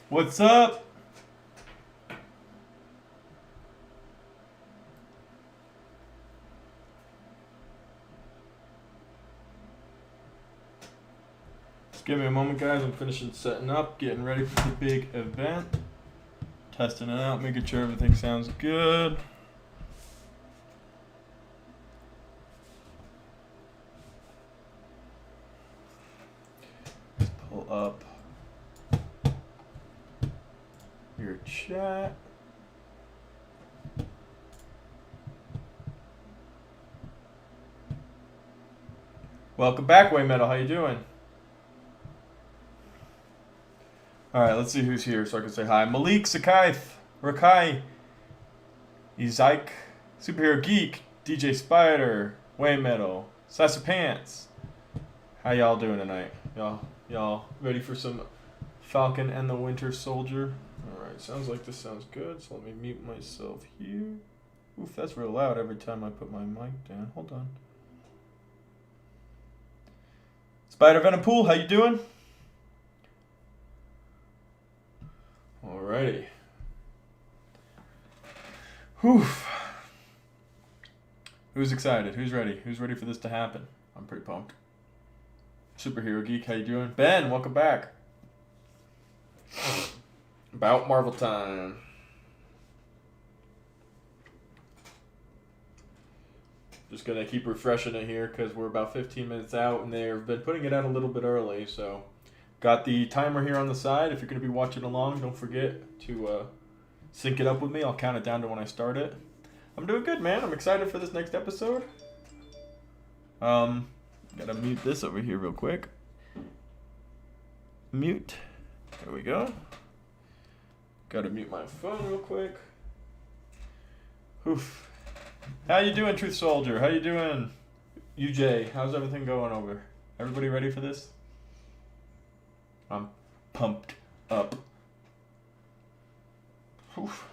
What's up? Just give me a moment, guys. I'm finishing setting up, getting ready for the big event. Testing it out, making sure everything sounds good. Let's pull up your chat. Welcome back, Way Metal. How you doing? All right, let's see who's here so I can say hi. Malik, Sakaith, Rakai, Izaik, Superhero Geek, DJ Spider, Way Metal, Sasa Pants. How y'all doing tonight? Y'all ready for some Falcon and the Winter Soldier? All right, sounds like this sounds good. So let me mute myself here. Oof, that's real loud every time I put my mic down. Hold on. Spider Venom Pool, how you doing? Alrighty. Whew. Who's excited? Who's ready? Who's ready for this to happen? I'm pretty pumped. Superhero Geek, how you doing? Ben, welcome back. About Marvel time. Just gonna keep refreshing it here because we're about 15 minutes out and they've been putting it out a little bit early, so got the timer here on the side. If you're going to be watching along, don't forget to sync it up with me. I'll count it down to when I start it. I'm doing good, man. I'm excited for this next episode. Gotta mute this over here real quick. Mute. There we go. Gotta mute my phone real quick. Oof. How you doing, Truth Soldier? How you doing, UJ? How's everything going over? Everybody ready for this? I'm pumped up. Oof.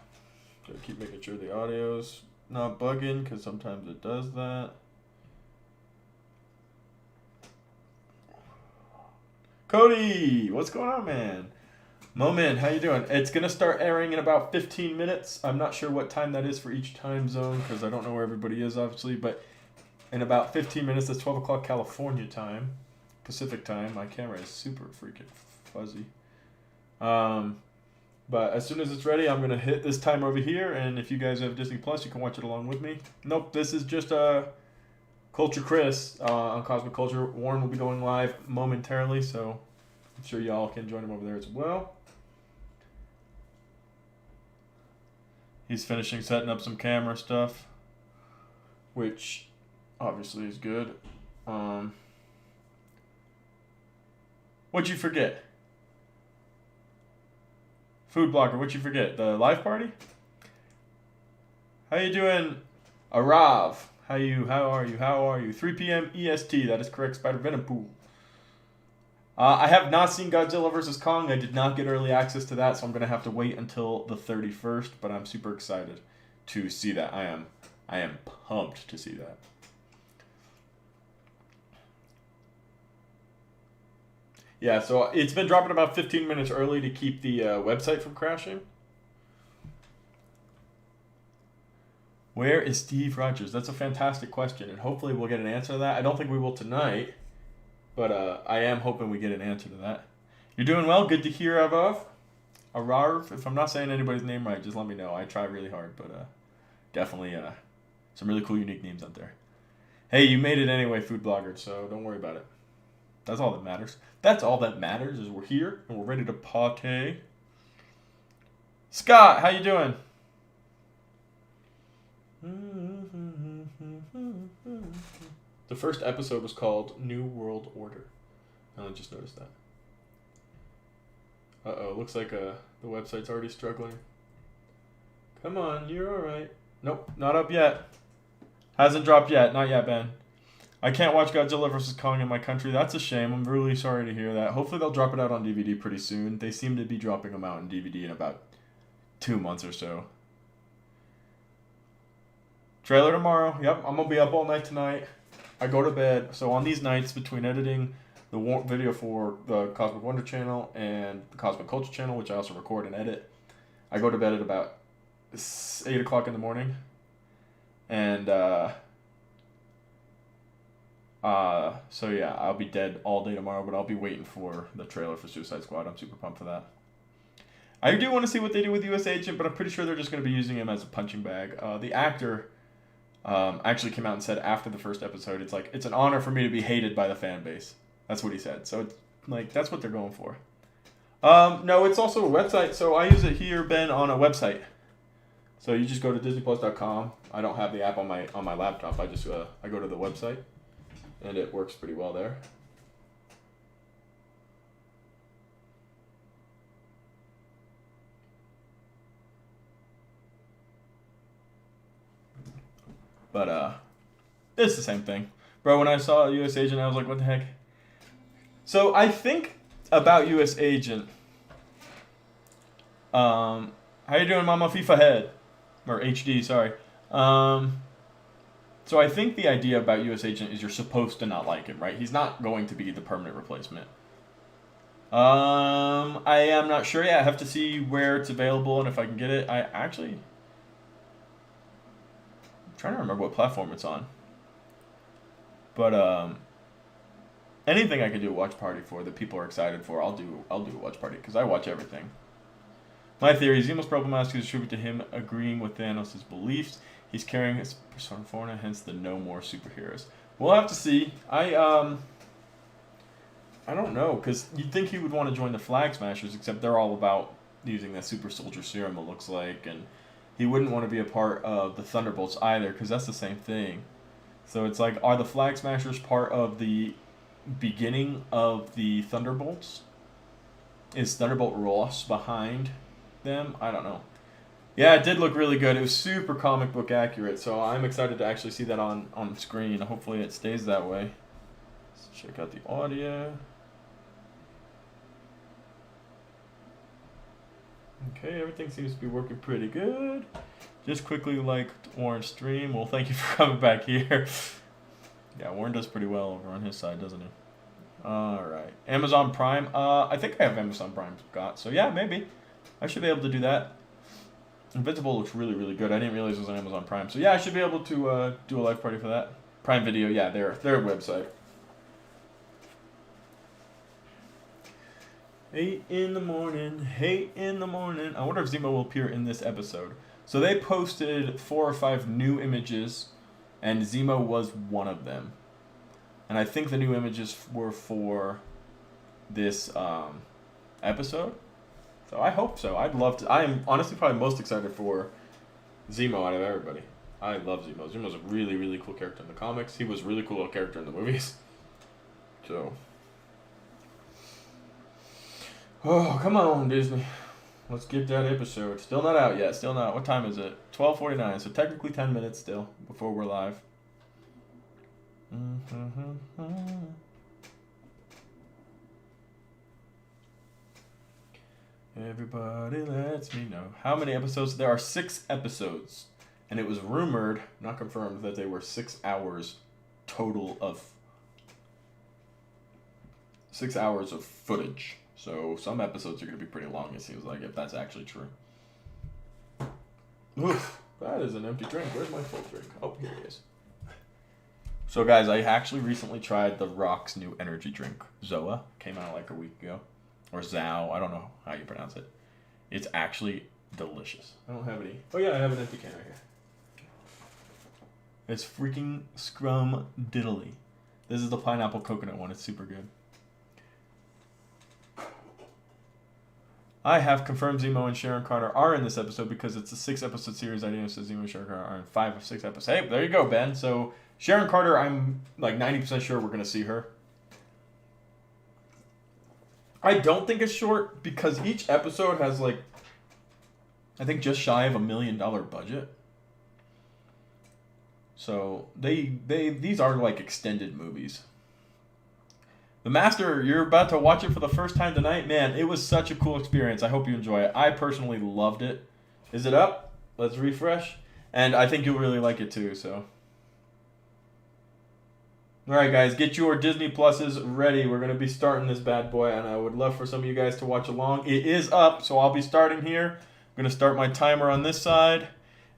Gotta keep making sure the audio's not bugging because sometimes it does that. Cody, what's going on, man? Moment, how you doing? It's gonna start airing in about 15 minutes. I'm not sure what time that is for each time zone because I don't know where everybody is, obviously, but in about 15 minutes, that's 12 o'clock California time, Pacific time. My camera is super freaking fuzzy. But as soon as it's ready, I'm gonna hit this time over here, and if you guys have Disney Plus, you can watch it along with me. Nope, this is just Culture Chris on Cosmic Culture. Warren will be going live momentarily, so I'm sure y'all can join him over there as well. He's finishing setting up some camera stuff, which obviously is good. What'd you forget? Food Blocker, what'd you forget? The live party? How you doing, Arav? How are you? 3 p.m. EST, that is correct, Spider Venom Pool. I have not seen Godzilla vs. Kong. I did not get early access to that, so I'm going to have to wait until the 31st, but I'm super excited to see that. I am pumped to see that. Yeah, so it's been dropping about 15 minutes early to keep the website from crashing. Where is Steve Rogers? That's a fantastic question, and hopefully we'll get an answer to that. I don't think we will tonight, but I am hoping we get an answer to that. You're doing well. Good to hear, Ararv. If I'm not saying anybody's name right, just let me know. I try really hard, but definitely some really cool, unique names out there. Hey, you made it anyway, Food Blogger, so don't worry about it. That's all that matters. That's all that matters is we're here and we're ready to party. Scott, how you doing? The first episode was called New World Order. I just noticed that. Uh-oh, looks like the website's already struggling. Come on, you're alright. Nope, not up yet. Hasn't dropped yet. Not yet, Ben. I can't watch Godzilla vs. Kong in my country. That's a shame. I'm really sorry to hear that. Hopefully they'll drop it out on DVD pretty soon. They seem to be dropping them out on DVD in about 2 months or so. Trailer tomorrow. Yep, I'm going to be up all night tonight. I go to bed. So on these nights between editing the video for the Cosmic Wonder channel and the Cosmic Culture channel, which I also record and edit. I go to bed at about 8 o'clock in the morning. And, so yeah, I'll be dead all day tomorrow, but I'll be waiting for the trailer for Suicide Squad. I'm super pumped for that. I do want to see what they do with U.S. Agent, but I'm pretty sure they're just going to be using him as a punching bag. The actor actually came out and said after the first episode, it's an honor for me to be hated by the fan base. That's what he said. So, that's what they're going for. No, it's also a website. So I use it here, Ben, on a website. So you just go to DisneyPlus.com. I don't have the app on my laptop. I just I go to the website, and it works pretty well there. But it's the same thing, bro. When I saw U.S. Agent, I was like, what the heck? So I think about U.S. Agent. How you doing, Mama FIFA Head? Or HD, sorry. So I think the idea about U.S. Agent is you're supposed to not like him, right? He's not going to be the permanent replacement. I am not sure yet. I have to see where it's available and if I can get it. I'm trying to remember what platform it's on. But anything I can do a watch party for that people are excited for, I'll do a watch party because I watch everything. My theory is Zemo's purple mask is attributed to him agreeing with Thanos' beliefs. He's carrying his Persona 4, and hence the no more superheroes. We'll have to see. I don't know, because you'd think he would want to join the Flag Smashers, except they're all about using that super soldier serum, it looks like, and he wouldn't want to be a part of the Thunderbolts either, because that's the same thing. So it's like, are the Flag Smashers part of the beginning of the Thunderbolts? Is Thunderbolt Ross behind them? I don't know. Yeah, it did look really good. It was super comic book accurate, so I'm excited to actually see that on screen. Hopefully it stays that way. Let's check out the audio. Okay, everything seems to be working pretty good. Just quickly liked Warren's stream. Well, thank you for coming back here. Yeah, Warren does pretty well over on his side, doesn't he? Alright. Amazon Prime. I think I have Amazon Prime got, so yeah, maybe. I should be able to do that. Invincible looks really, really good. I didn't realize it was on Amazon Prime. So yeah, I should be able to do a live party for that. Prime Video, yeah, their website. 8 in the morning, 8 in the morning. I wonder if Zemo will appear in this episode. So they posted 4 or 5 new images, and Zemo was one of them. And I think the new images were for this episode. So I hope so. I'd love to. I am honestly probably most excited for Zemo out of everybody. I love Zemo. Zemo's a really, really cool character in the comics. He was a really cool character in the movies. So. Oh, come on, Disney. Let's get that episode. Still not out yet. Still not. What time is it? 12:49. So technically 10 minutes still before we're live. Everybody lets me know. How many episodes? There are 6 episodes. And it was rumored, not confirmed, that they were 6 hours total of... 6 hours of footage. So some episodes are going to be pretty long, it seems like, if that's actually true. Oof, that is an empty drink. Where's my full drink? Oh, here it is. So guys, I actually recently tried The Rock's new energy drink. Zoa. Came out like a week ago. Or Zao. I don't know how you pronounce it. It's actually delicious. I don't have any. Oh yeah, I have an empty can right here. It's freaking scrum diddly. This is the pineapple coconut one. It's super good. I have confirmed Zemo and Sharon Carter are in this episode because it's a 6-episode series. I didn't know Zemo and Sharon Carter are in 5 of 6 episodes. Hey, there you go, Ben. So Sharon Carter, I'm like 90% sure we're going to see her. I don't think it's short because each episode has like, I think just shy of $1 million budget. So these are like extended movies. The Master, you're about to watch it for the first time tonight. Man, it was such a cool experience. I hope you enjoy it. I personally loved it. Is it up? Let's refresh. And I think you'll really like it too, so. All right, guys, get your Disney Pluses ready. We're going to be starting this bad boy, and I would love for some of you guys to watch along. It is up, so I'll be starting here. I'm going to start my timer on this side,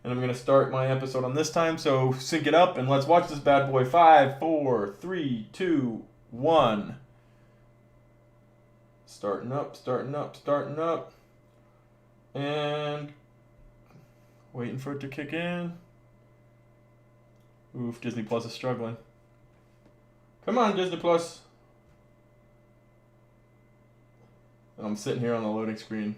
and I'm going to start my episode on this time. So sync it up, and let's watch this bad boy. 5, 4, 3, 2, 1. Starting up, starting up, starting up. And waiting for it to kick in. Oof, Disney Plus is struggling. Come on, Disney Plus. I'm sitting here on the loading screen.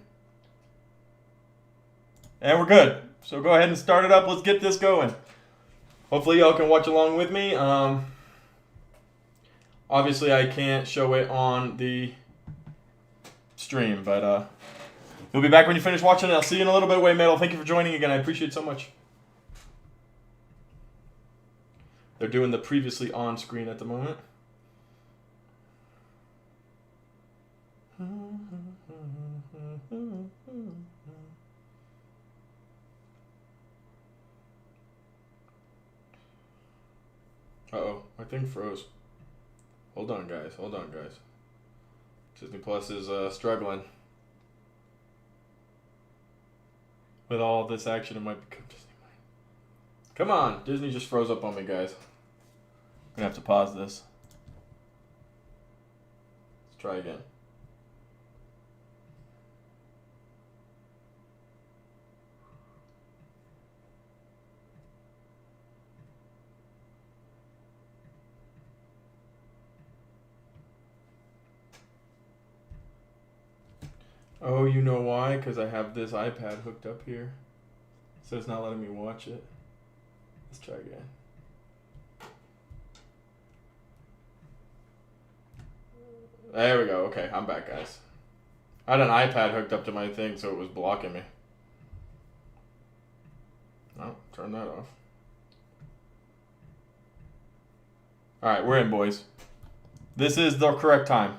And we're good. So go ahead and start it up. Let's get this going. Hopefully y'all can watch along with me. Obviously I can't show it on the stream, but you'll be back when you finish watching it. I'll see you in a little bit. Wayne Metal, thank you for joining again. I appreciate it so much. They're doing the previously on screen at the moment. Uh-oh, my thing froze. Hold on, guys. Hold on, guys. Disney Plus is struggling. With all this action, it might become Disney. Come on! Disney just froze up on me, guys. I'm gonna have to pause this. Let's try again. Oh, you know why? Because I have this iPad hooked up here. So it's not letting me watch it. Let's try again. There we go. Okay, I'm back, guys. I had an iPad hooked up to my thing, so it was blocking me. Oh, turn that off. Alright, we're in, boys. This is the correct time.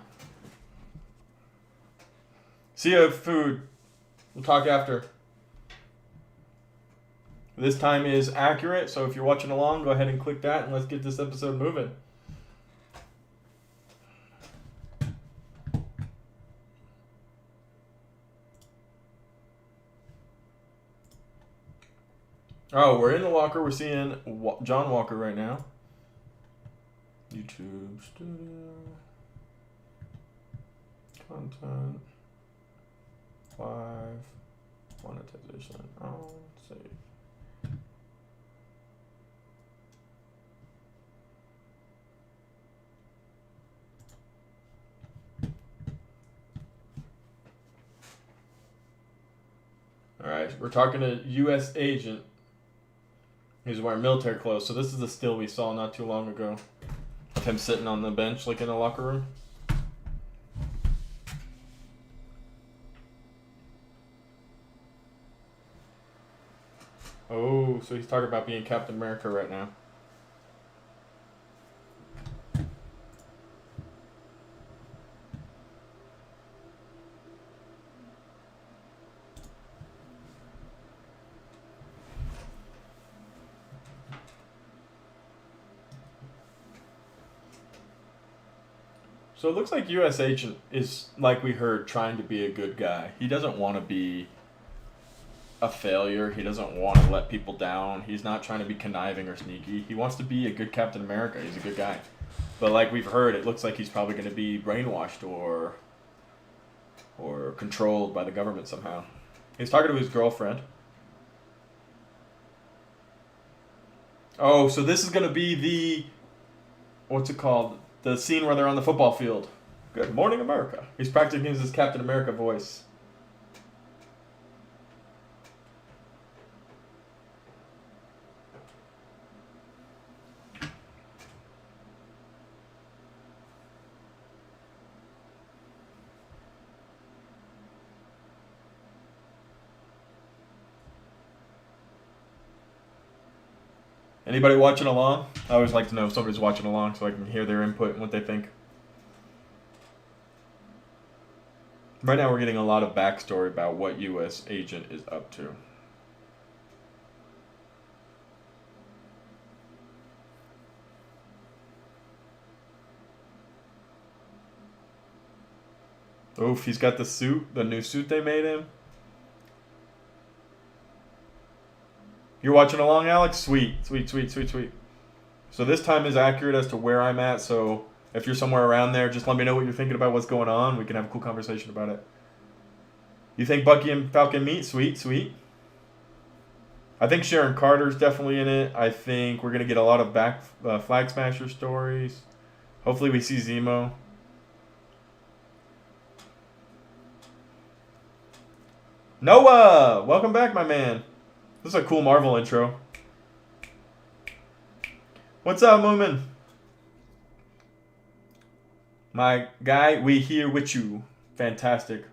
See you, food. We'll talk after. This time is accurate, so if you're watching along, go ahead and click that, and let's get this episode moving. Oh, we're in the locker. We're seeing John Walker right now. YouTube Studio. Content. Live. Monetization. On. Save. Alright, we're talking to U.S. agent. He's wearing military clothes, so this is the still we saw not too long ago. Of him sitting on the bench, like in a locker room. Oh, so he's talking about being Captain America right now. So it looks like U.S. Agent is, like we heard, trying to be a good guy. He doesn't want to be a failure. He doesn't want to let people down. He's not trying to be conniving or sneaky. He wants to be a good Captain America. He's a good guy. But like we've heard, it looks like he's probably going to be brainwashed or controlled by the government somehow. He's talking to his girlfriend. Oh, so this is going to be the... What's it called? The scene where they're on the football field. Good morning, America. He's practicing his Captain America voice. Anybody watching along? I always like to know if somebody's watching along so I can hear their input and what they think. Right now we're getting a lot of backstory about what U.S. Agent is up to. Oof, he's got the suit, the new suit they made him. You're watching along, Alex? Sweet, sweet, sweet, sweet, sweet. So this time is accurate as to where I'm at, so if you're somewhere around there, just let me know what you're thinking about, what's going on. We can have a cool conversation about it. You think Bucky and Falcon meet? Sweet, sweet. I think Sharon Carter's definitely in it. I think we're going to get a lot of Flag Smasher stories. Hopefully we see Zemo. Noah! Welcome back, my man. This is a cool Marvel intro. What's up, Moomin? My guy, we here with you. Fantastic.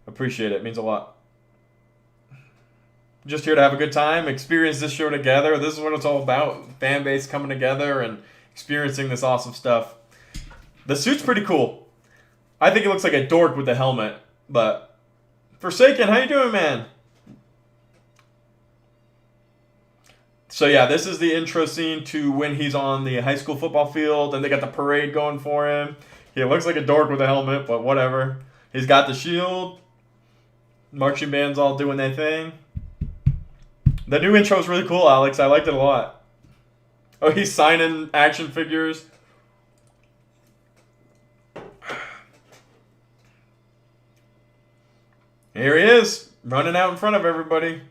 Appreciate it. It means a lot. Just here to have a good time, experience this show together. This is what it's all about. Fan base coming together and experiencing this awesome stuff. The suit's pretty cool. I think it looks like a dork with the helmet, but Forsaken, how you doing, man? So yeah, this is the intro scene to when he's on the high school football field and they got the parade going for him. He looks like a dork with a helmet, but whatever. He's got the shield. Marching band's all doing their thing. The new intro is really cool, Alex. I liked it a lot. Oh, he's signing action figures. Here he is, running out in front of everybody.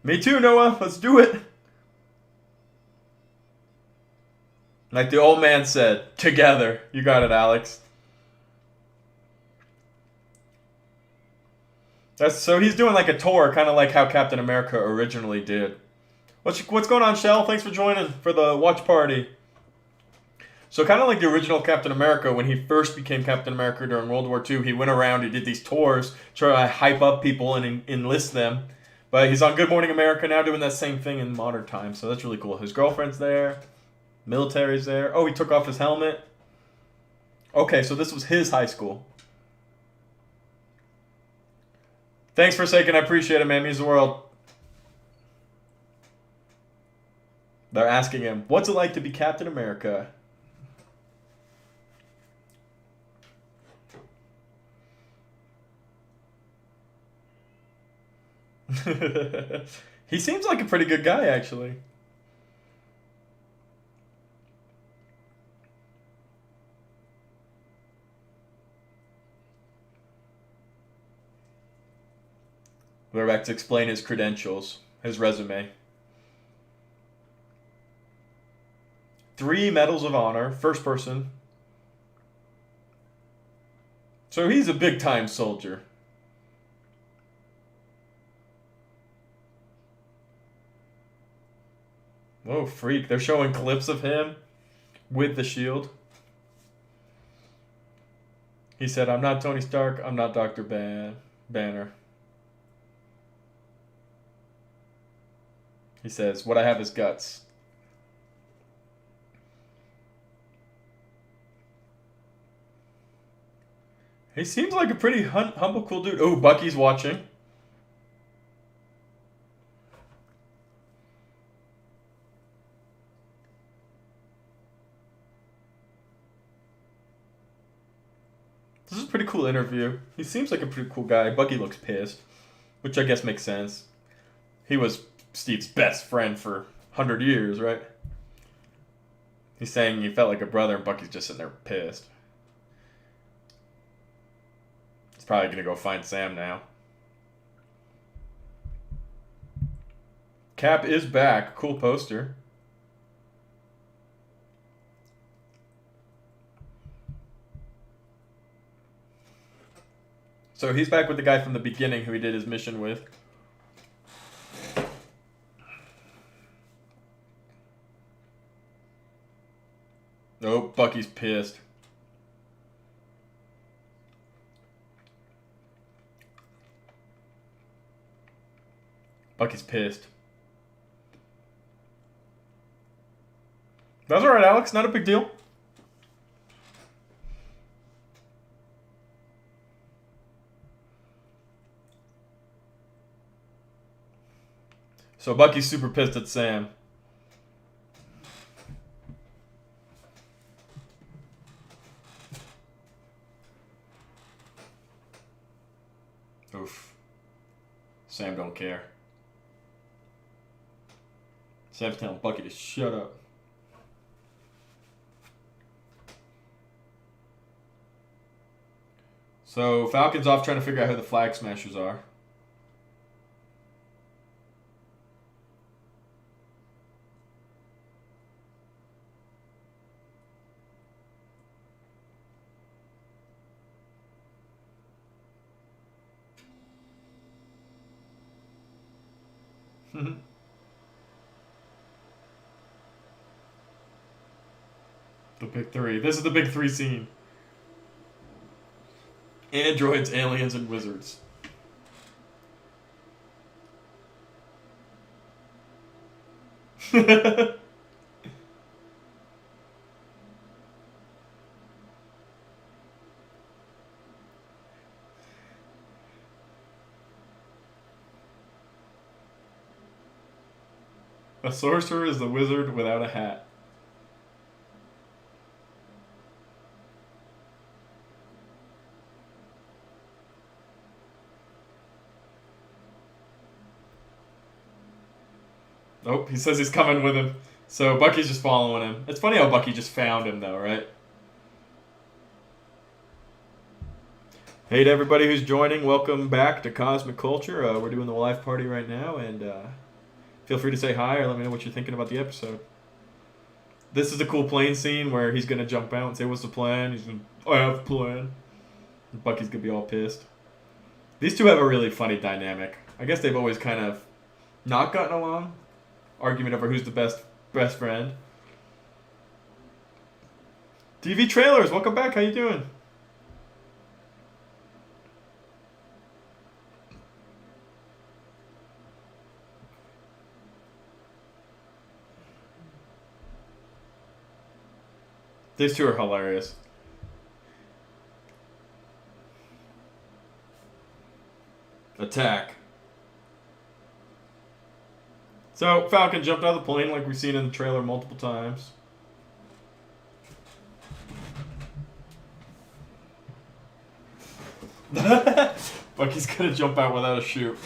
Me too, Noah. Let's do it. Like the old man said, together. You got it, Alex. So he's doing like a tour, kind of like how Captain America originally did. What's going on, Shell? Thanks for joining for the watch party. So kind of like the original Captain America, when he first became Captain America during World War II, he went around, he did these tours, try to hype up people and enlist them. But he's on Good Morning America now doing that same thing in modern times, so that's really cool. His girlfriend's there, military's there. Oh, he took off his helmet. Okay, so this was his high school. Thanks, Forsaken. I appreciate it, man. Means the world. They're asking him, what's it like to be Captain America? He seems like a pretty good guy, actually. We're back to explain his credentials, his resume. 3 medals of honor, first person. So he's a big-time soldier. Whoa, freak. They're showing clips of him with the shield. He said, I'm not Tony Stark, I'm not Dr. Banner. He says, what I have is guts. He seems like a pretty humble, cool dude. Oh, Bucky's watching. This is a pretty cool interview. He seems like a pretty cool guy. Bucky looks pissed, which I guess makes sense. He was Steve's best friend for 100 years, right? He's saying he felt like a brother, and Bucky's just sitting there pissed. He's probably going to go find Sam now. Cap is back. Cool poster. So he's back with the guy from the beginning who he did his mission with. Oh, Bucky's pissed. Bucky's pissed. That's alright, Alex. Not a big deal. So Bucky's super pissed at Sam. Sam's telling Bucky to shut up. So Falcon's off trying to figure out who the Flag Smashers are. The big three. This is the big three scene. Androids, aliens, and wizards. A sorcerer is the wizard without a hat. Nope, he says he's coming with him. So Bucky's just following him. It's funny how Bucky just found him, though, right? Hey to everybody who's joining. Welcome back to Cosmic Culture. We're doing the live party right now, and feel free to say hi or let me know what you're thinking about the episode. This is a cool plane scene where he's going to jump out and say, what's the plan? He's going to, I have a plan. And Bucky's going to be all pissed. These two have a really funny dynamic. I guess they've always kind of not gotten along. Argument over who's the best friend. TV Trailers, welcome back. How you doing? These two are hilarious. Attack. So, Falcon jumped out of the plane like we've seen in the trailer multiple times. Bucky's gonna jump out without a chute.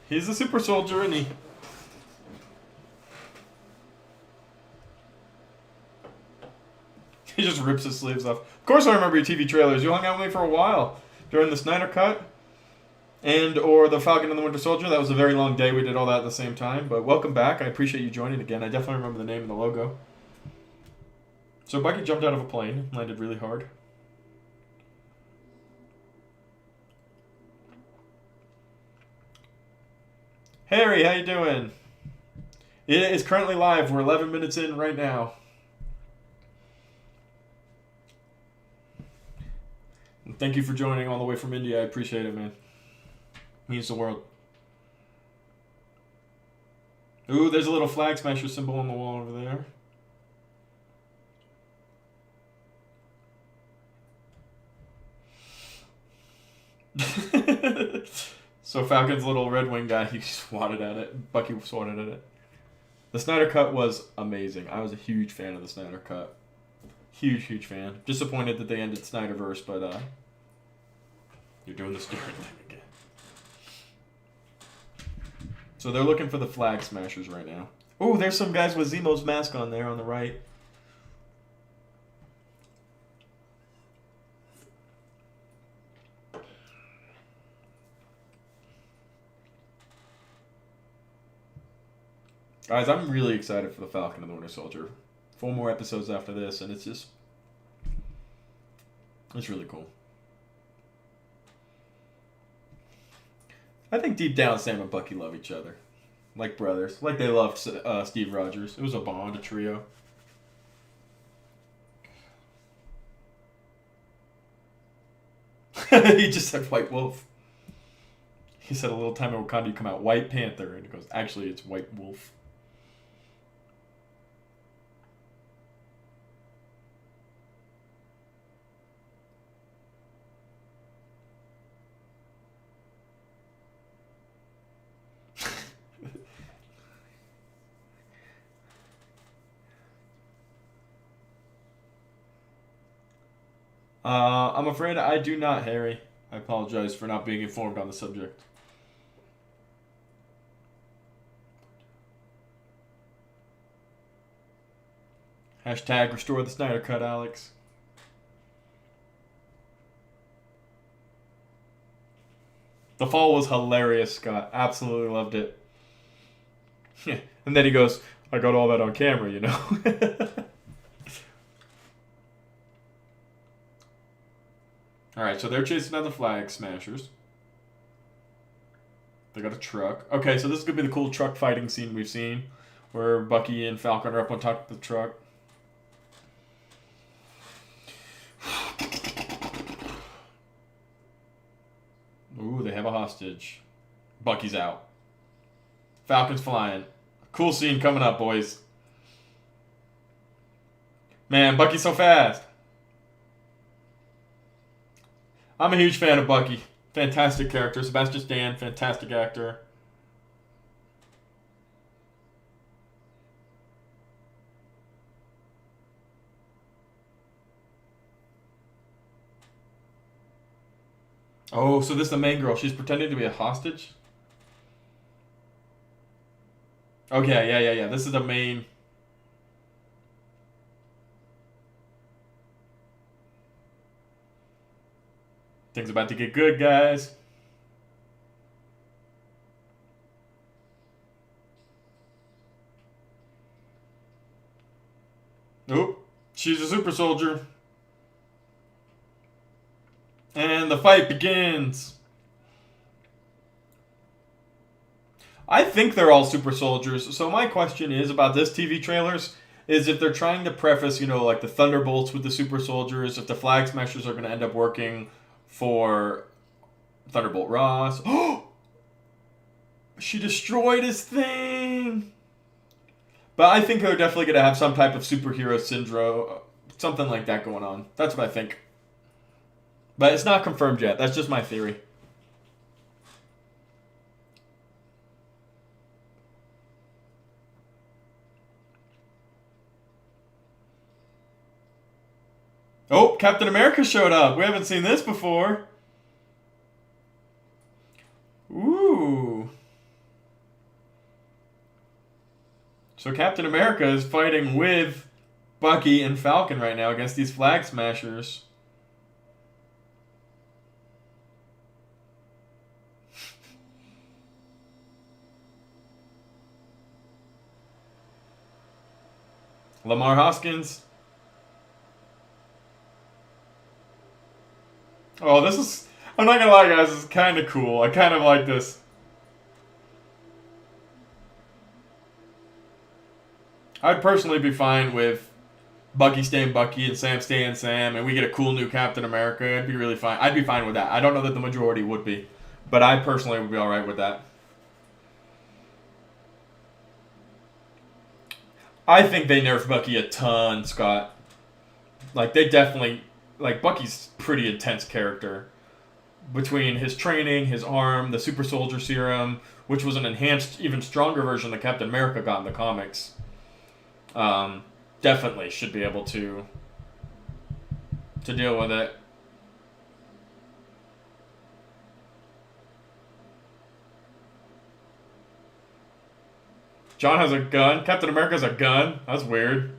He's a super soldier, and he just rips his sleeves off. Of course I remember your TV trailers. You hung out with me for a while during the Snyder Cut. Or the Falcon and the Winter Soldier. That was a very long day. We did all that at the same time. But welcome back. I appreciate you joining again. I definitely remember the name and the logo. So Bucky jumped out of a plane. Landed really hard. Harry, how you doing? It is currently live. We're 11 minutes in right now. And thank you for joining all the way from India. I appreciate it, man. Means the world. Ooh, there's a little Flag Smasher symbol on the wall over there. So Falcon's little Red Wing guy, he swatted at it. Bucky swatted at it. The Snyder Cut was amazing. I was a huge fan of the Snyder Cut. Huge fan. Disappointed that they ended Snyderverse, but you're doing the stupid thing again. So they're looking for the Flag Smashers right now. Oh, there's some guys with Zemo's mask on there on the right. Guys, I'm really excited for the Falcon and the Winter Soldier. 4 more episodes after this, and it's really cool. I think deep down Sam and Bucky love each other. Like brothers. Like they loved Steve Rogers. It was a bond, a trio. He just said White Wolf. He said a little time in Wakanda you come out White Panther, and he goes, actually it's White Wolf. I'm afraid I do not, Harry. I apologize for not being informed on the subject. Hashtag restore the Snyder Cut, Alex. The fall was hilarious, Scott. Absolutely loved it. And then he goes, I got all that on camera, you know? Alright, so they're chasing down the Flag Smashers. They got a truck. Okay, so this is going to be the cool truck fighting scene we've seen, where Bucky and Falcon are up on top of the truck. Ooh, they have a hostage. Bucky's out. Falcon's flying. Cool scene coming up, boys. Man, Bucky's so fast. I'm a huge fan of Bucky. Fantastic character. Sebastian Stan, fantastic actor. Oh, so this is the main girl. She's pretending to be a hostage? Okay, yeah. This is the main... Things about to get good, guys. Oh, she's a super soldier. And the fight begins. I think they're all super soldiers. So my question is about this TV trailers is if they're trying to preface, you know, like the Thunderbolts with the super soldiers, if the Flag Smashers are going to end up working for Thunderbolt Ross. Oh! She destroyed his thing! But I think they're definitely going to have some type of superhero syndrome, something like that going on. That's what I think. But it's not confirmed yet. That's just my theory. Oh, Captain America showed up. We haven't seen this before. Ooh. So Captain America is fighting with Bucky and Falcon right now against these Flag Smashers. Lamar Hoskins. Oh, this is... I'm not gonna lie, guys. This is kind of cool. I kind of like this. I'd personally be fine with Bucky staying Bucky and Sam staying Sam, and we get a cool new Captain America. I'd be really fine. I'd be fine with that. I don't know that the majority would be, but I personally would be alright with that. I think they nerfed Bucky a ton, Scott. Like, they definitely... Like, Bucky's pretty intense character. Between his training, his arm, the super soldier serum, which was an enhanced, even stronger version that Captain America got in the comics. Definitely should be able to deal with it. John has a gun. Captain America has a gun. That's weird.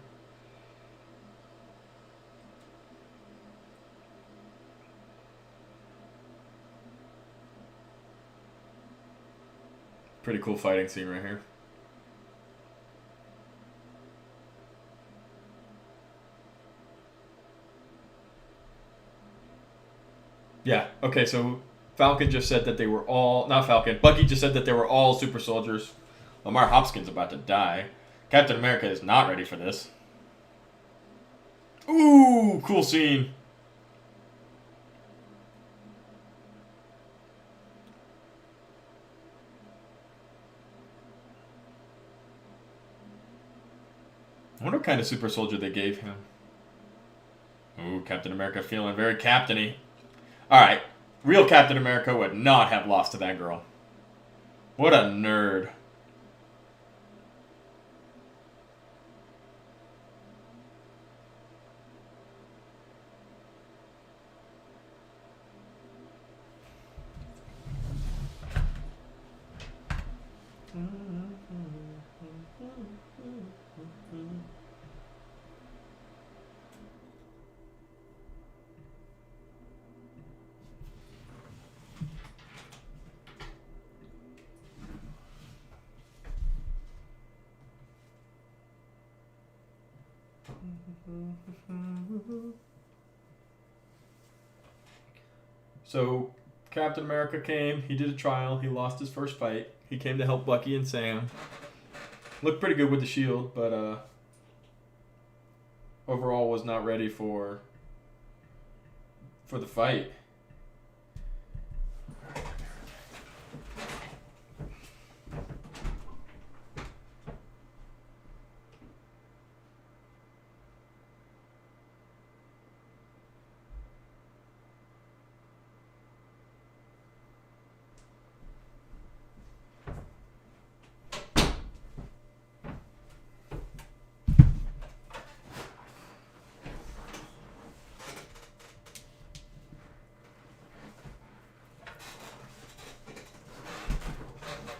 Pretty cool fighting scene right here. Yeah, okay, so Falcon just said that they were all... Not Falcon. Bucky just said that they were all super soldiers. Lamar Hopkins about to die. Captain America is not ready for this. Ooh, cool scene. I wonder what kind of super soldier they gave him. Ooh, Captain America feeling very captain-y. Alright, real Captain America would not have lost to that girl. What a nerd. So, Captain America came. He did a trial. He lost his first fight. He came to help Bucky and Sam. Looked pretty good with the shield, but overall was not ready for the fight.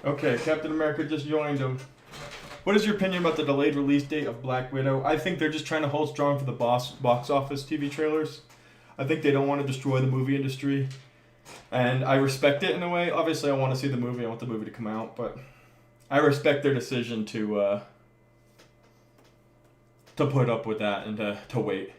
Okay, Captain America just joined him. What is your opinion about the delayed release date of Black Widow? I think they're just trying to hold strong for the box office TV trailers. I think they don't want to destroy the movie industry. And I respect it in a way. Obviously, I want to see the movie. I want the movie to come out. But I respect their decision to put up with that and to wait.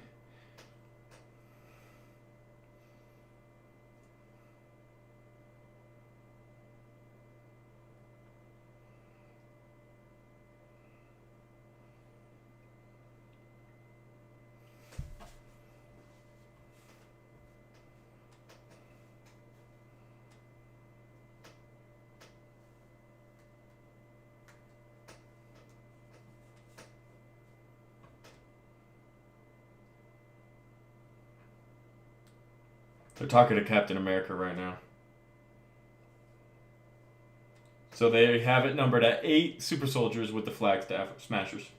They're talking to Captain America right now. So they have it numbered at 8 super soldiers with the flag staff smashers.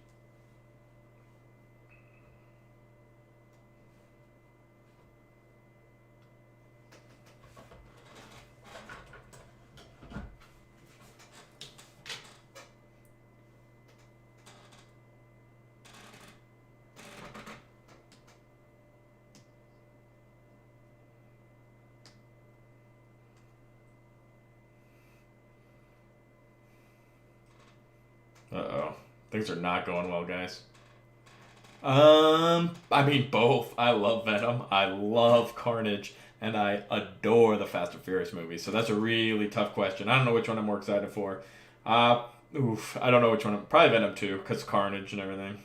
Uh-oh. Things are not going well, guys. I mean, both. I love Venom. I love Carnage. And I adore the Fast and Furious movies. So that's a really tough question. I don't know which one I'm more excited for. I don't know which one. Probably Venom 2, because Carnage and everything.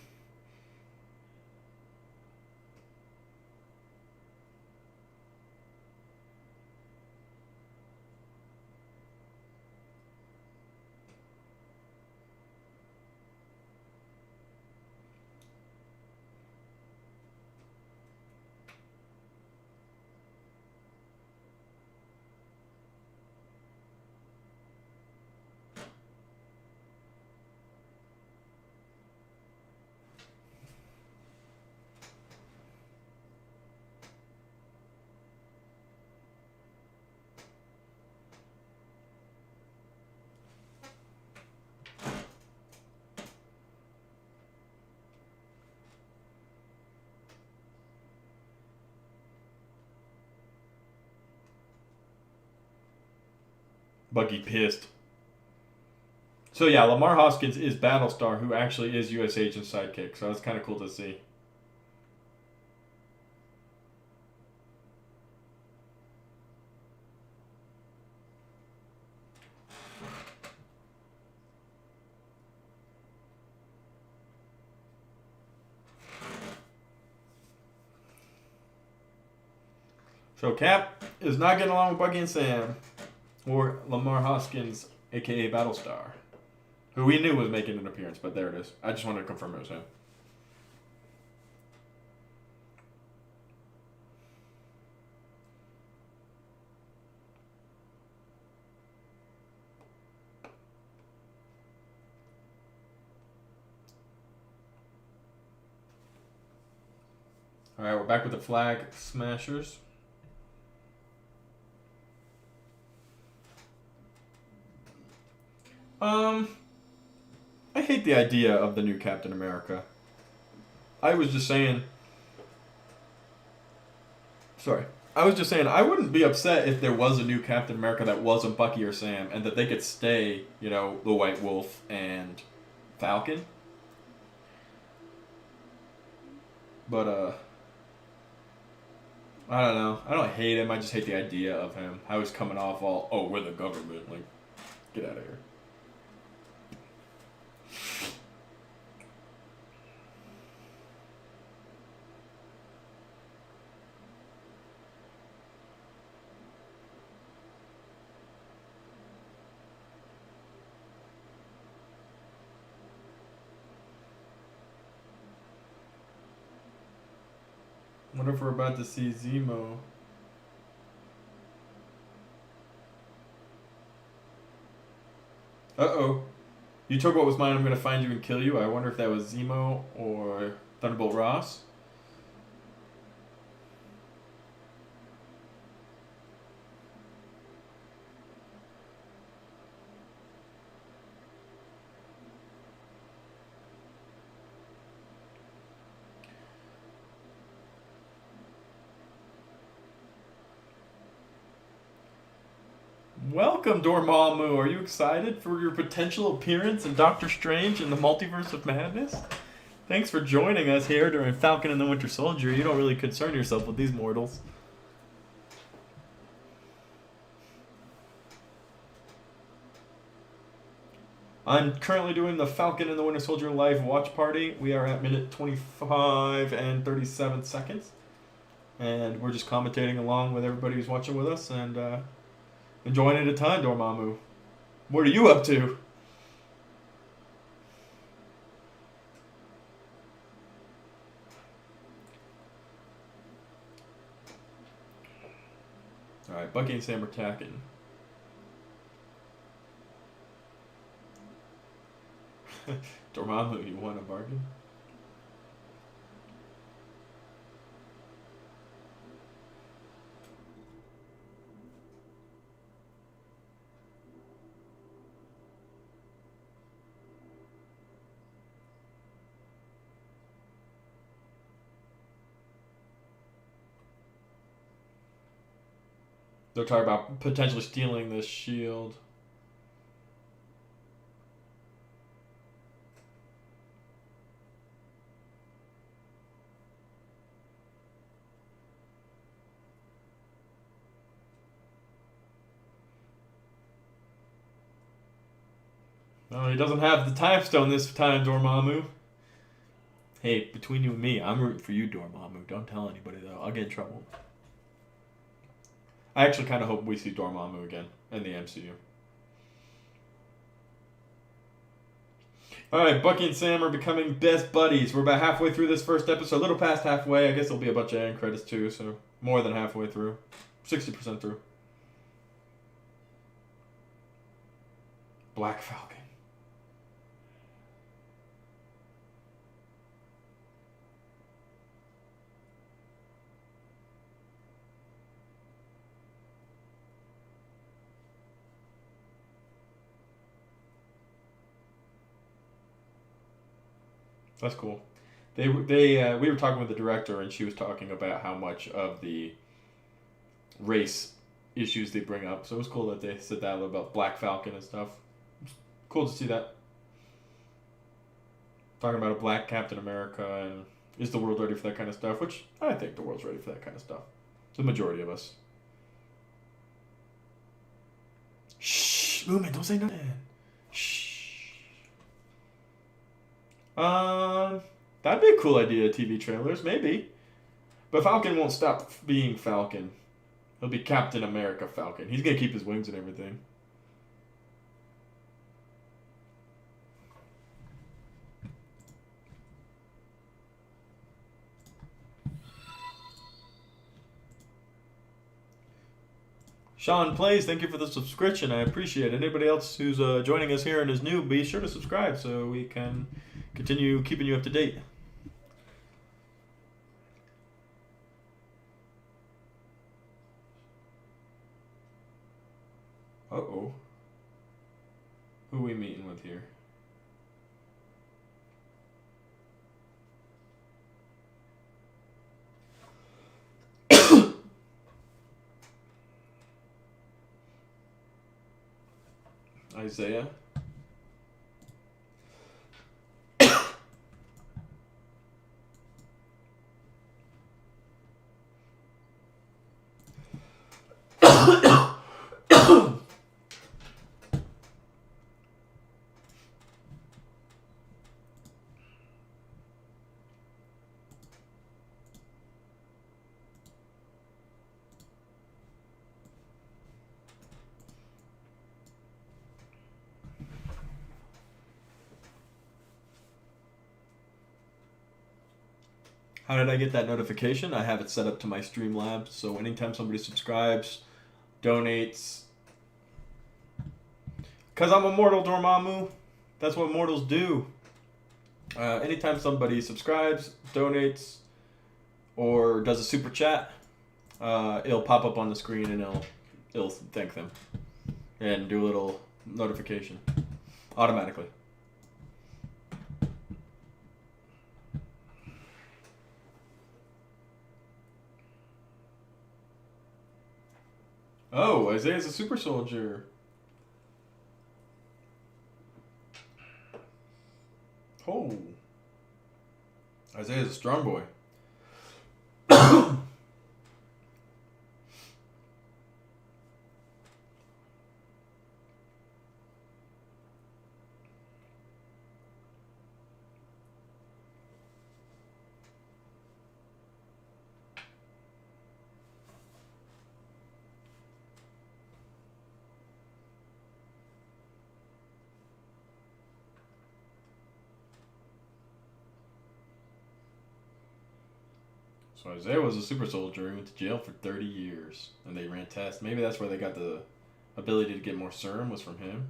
Buggy pissed. So yeah, Lamar Hoskins is Battlestar, who actually is U.S. Agent's sidekick. So that's kind of cool to see. So Cap is not getting along with Buggy and Sam, or Lamar Hoskins, aka Battlestar, who we knew was making an appearance, but there it is. I just wanted to confirm it was him. All right, we're back with the flag smashers. I hate the idea of the new Captain America. I was just saying I wouldn't be upset if there was a new Captain America that wasn't Bucky or Sam, and that they could stay, the White Wolf and Falcon. But I don't know. I don't hate him. I just hate the idea of him. How he's coming off all, oh, we're the government. Like, get out of here. Wonder if we're about to see Zemo. Uh-oh. You took what was mine, I'm going to find you and kill you. I wonder if that was Zemo or Thunderbolt Ross. Welcome, Dormammu. Are you excited for your potential appearance in Doctor Strange in the Multiverse of Madness? Thanks for joining us here during Falcon and the Winter Soldier. You don't really concern yourself with these mortals. I'm currently doing the Falcon and the Winter Soldier live watch party. We are at minute 25 and 37 seconds. And we're just commentating along with everybody who's watching with us and enjoying it a ton, Dormammu. What are you up to? Alright, Bucky and Sam are attacking. Dormammu, you want a bargain? They're talking about potentially stealing this shield. Oh, he doesn't have the time stone this time, Dormammu. Hey, between you and me, I'm rooting for you, Dormammu. Don't tell anybody, though. I'll get in trouble. I actually kind of hope we see Dormammu again in the MCU. Alright, Bucky and Sam are becoming best buddies. We're about halfway through this first episode. A little past halfway. I guess there'll be a bunch of end credits too, so more than halfway through. 60% through. Black Falcon. That's cool. We were talking with the director, and she was talking about how much of the race issues they bring up. So it was cool that they said that about Black Falcon and stuff. It's cool to see that. Talking about a black Captain America, and is the world ready for that kind of stuff? Which I think the world's ready for that kind of stuff. The majority of us. Shh, Lumen, don't say nothing. Shh. That'd be a cool idea, TV trailers, maybe. But Falcon won't stop being Falcon. He'll be Captain America Falcon. He's gonna keep his wings and everything. Sean Plays, thank you for the subscription. I appreciate it. Anybody else who's joining us here and is new, be sure to subscribe so we can continue keeping you up to date. Uh-oh. Who are we meeting with here? Isaiah. How did I get that notification? I have it set up to my Streamlabs, so anytime somebody subscribes, donates, because I'm a mortal, Dormammu, that's what mortals do. Anytime somebody subscribes, donates, or does a super chat, it'll pop up on the screen and it'll thank them and do a little notification automatically. Oh, Isaiah's a super soldier. Oh. Isaiah's a strong boy. So Isaiah was a super soldier. He went to jail for 30 years, and they ran tests. Maybe that's where they got the ability to get more serum was from him.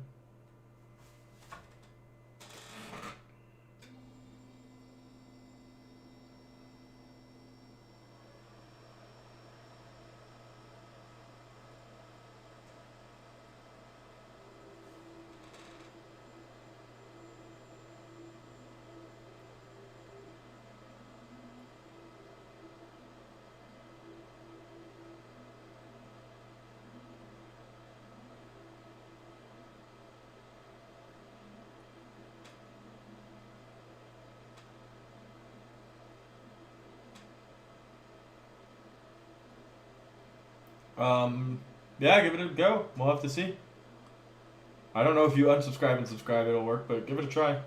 Yeah, give it a go. We'll have to see. I don't know if you unsubscribe and subscribe it'll work, but give it a try.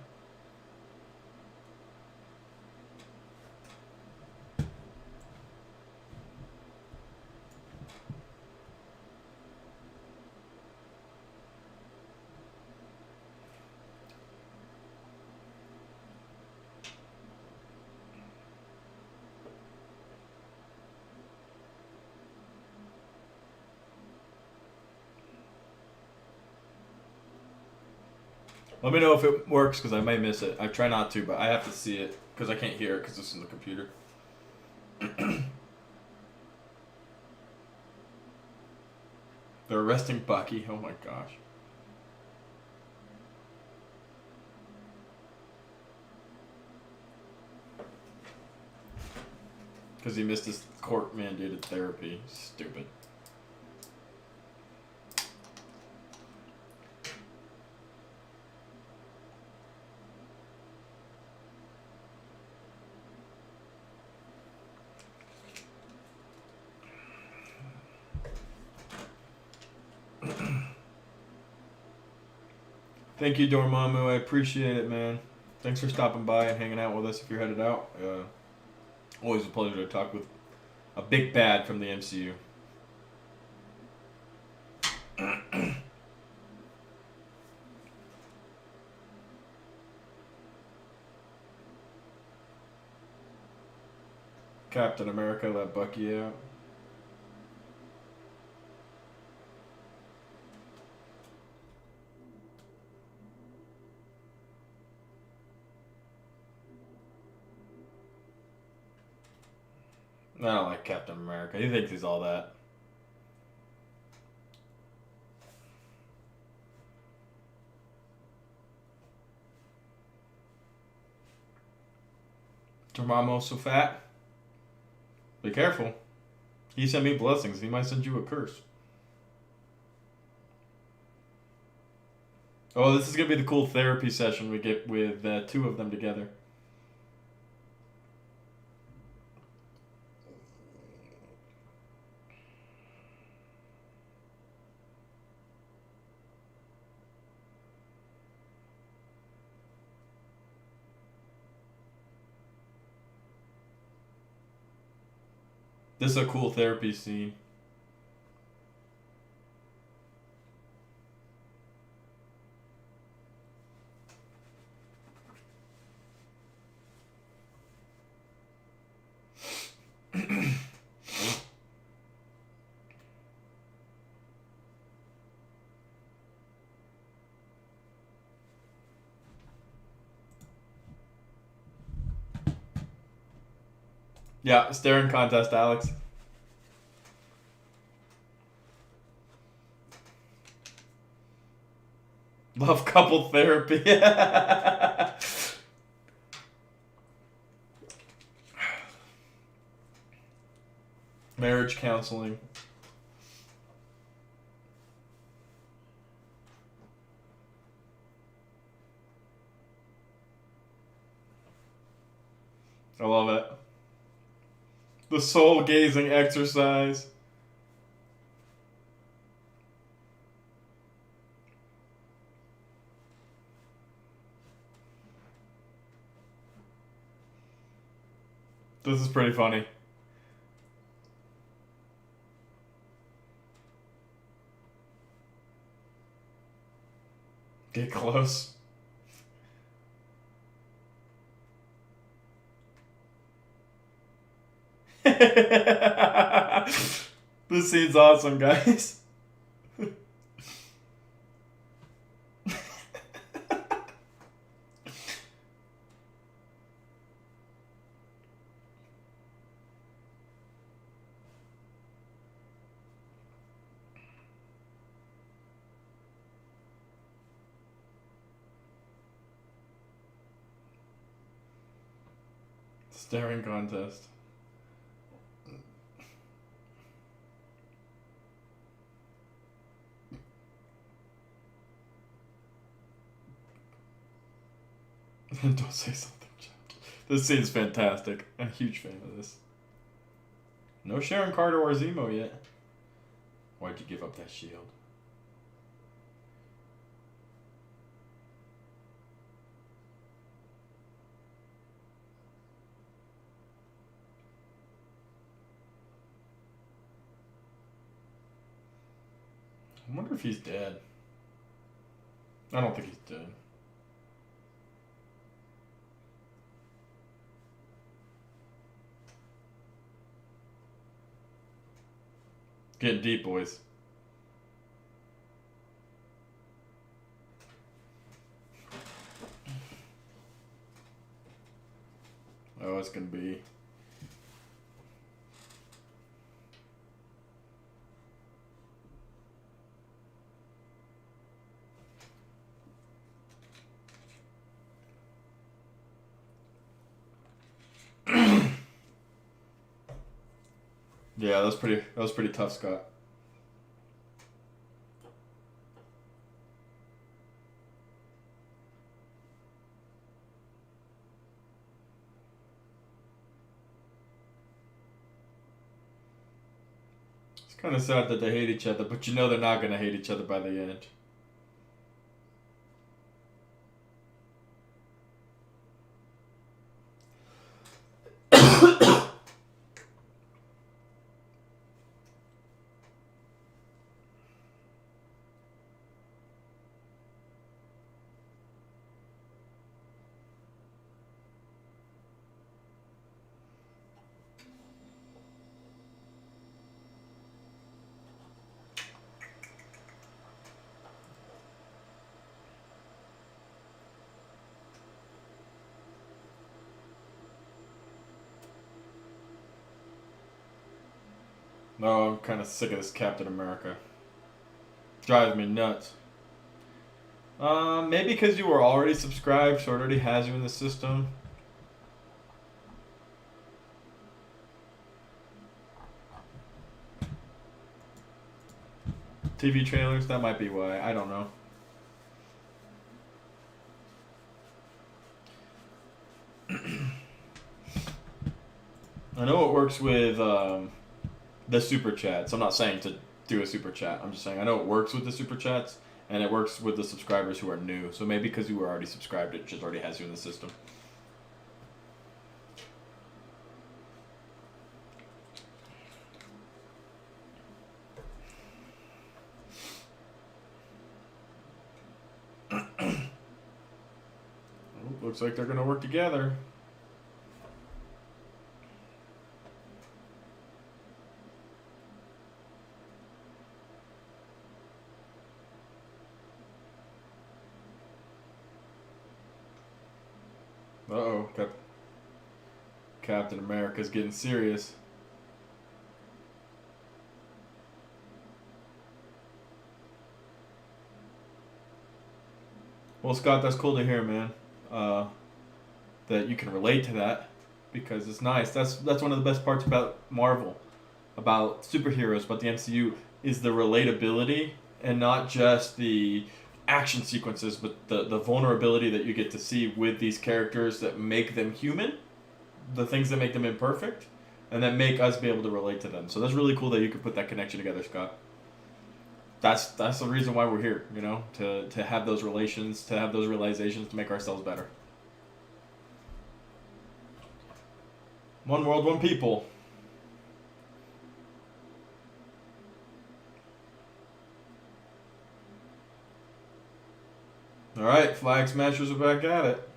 Let me know if it works, because I may miss it. I try not to, but I have to see it, because I can't hear it, because it's in the computer. They're arresting Bucky. Oh my gosh. Because he missed his court-mandated therapy. Stupid. Thank you, Dormammu. I appreciate it, man. Thanks for stopping by and hanging out with us if you're headed out. Always a pleasure to talk with a big bad from the MCU. Captain America let Bucky out. I don't like Captain America. He thinks he's all that. Dormammu's so fat. Be careful. He sent me blessings. He might send you a curse. Oh, this is going to be the cool therapy session we get with two of them together. This is a cool therapy scene. Yeah, staring contest, Alex. Love couple therapy. Marriage counseling. I love it. The soul gazing exercise. This is pretty funny. Get close. This scene's awesome, guys. Staring contest. Don't say something, Jack. This scene's fantastic. I'm a huge fan of this. No Sharon Carter or Zemo yet. Why'd you give up that shield? I wonder if he's dead. I don't think he's dead. Getting deep, boys. Oh, it's gonna be. Yeah, that was pretty tough, Scott. It's kind of sad that they hate each other, but you know they're not gonna hate each other by the end. No, I'm kind of sick of this Captain America. Drives me nuts. Maybe because you were already subscribed, so it already has you in the system. TV trailers, that might be why. I don't know. I know it works with the super chats. I'm not saying to do a super chat. I'm just saying I know it works with the super chats, and it works with the subscribers who are new. So maybe because you were already subscribed, it just already has you in the system. Looks like they're gonna work together. Uh-oh. Captain America's getting serious. Well, Scott, that's cool to hear, man. That you can relate to that, because it's nice. That's one of the best parts about Marvel, about superheroes, about the MCU, is the relatability, and not just the action sequences, but the vulnerability that you get to see with these characters that make them human, the things that make them imperfect, and that make us be able to relate to them. So that's really cool that you could put that connection together, Scott. That's the reason why we're here, you know, to have those relations, to have those realizations, to make ourselves better. One world, one people. All right, Flag Smashers are back at it.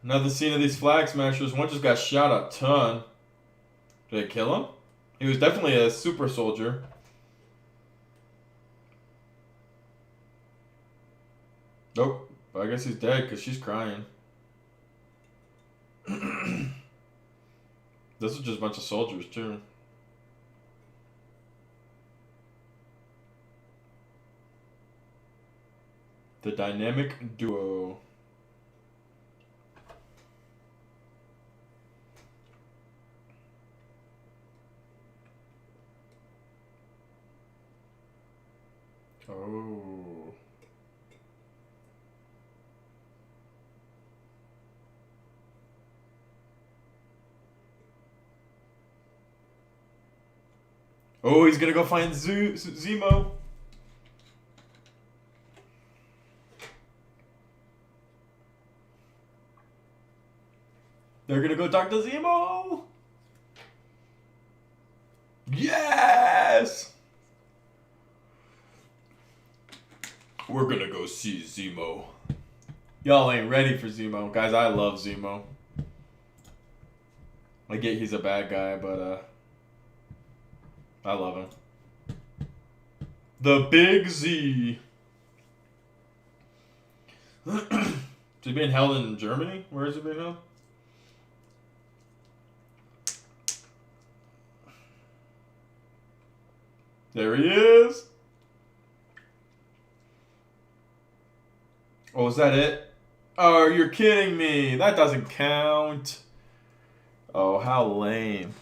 Another scene of these Flag Smashers. One just got shot a ton. Did they kill him? He was definitely a super soldier. Nope. But I guess he's dead because she's crying. This is just a bunch of soldiers, too. The dynamic duo. Oh. Oh, he's gonna go find Zemo. They're gonna go talk to Zemo. Yes! We're gonna go see Zemo. Y'all ain't ready for Zemo. Guys, I love Zemo. I get he's a bad guy, but I love him. The Big Z. Is he being held in Germany? Where is he being held? There he is. Oh, is that it? Oh, you're kidding me. That doesn't count. Oh, how lame.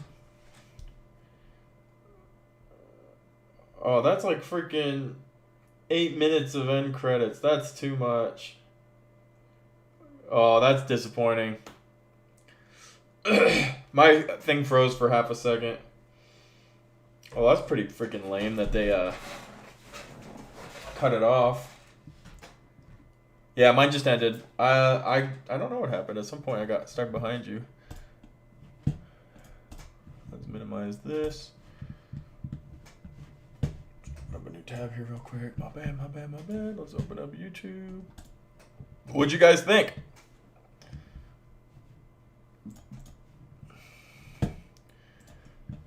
Oh, that's like freaking 8 minutes of end credits. That's too much. Oh, that's disappointing. My thing froze for half a second. Oh, that's pretty freaking lame that they cut it off. Yeah, mine just ended. I don't know what happened. At some point, I got stuck behind you. Let's minimize this. Grab a new tab here real quick. My bad. Let's open up YouTube. What'd you guys think?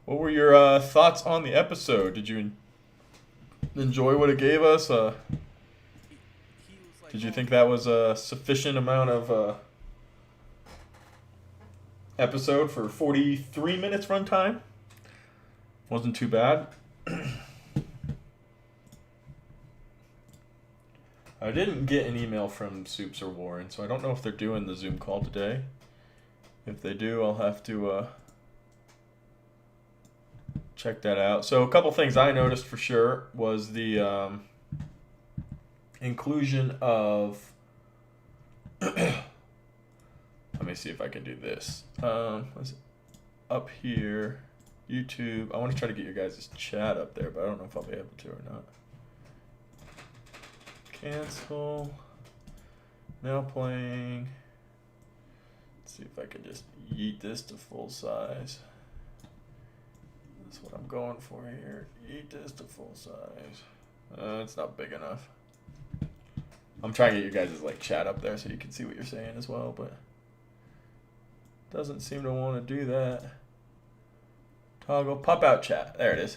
What were your thoughts on the episode? Did you enjoy what it gave us? Did you think that was a sufficient amount of episode for 43 minutes runtime? Wasn't too bad. I didn't get an email from Soups or Warren, so I don't know if they're doing the Zoom call today. If they do, I'll have to check that out. So a couple things I noticed for sure was the inclusion of Let me see if I can do this. What's it? Up here, YouTube. I want to try to get your guys' chat up there, but I don't know if I'll be able to or not. Cancel. Now playing. Let's see if I can just yeet this to full size. That's what I'm going for here. Yeet this to full size. It's not big enough. I'm trying to get your guys' like chat up there so you can see what you're saying as well, but doesn't seem to want to do that. Toggle pop out chat. There it is.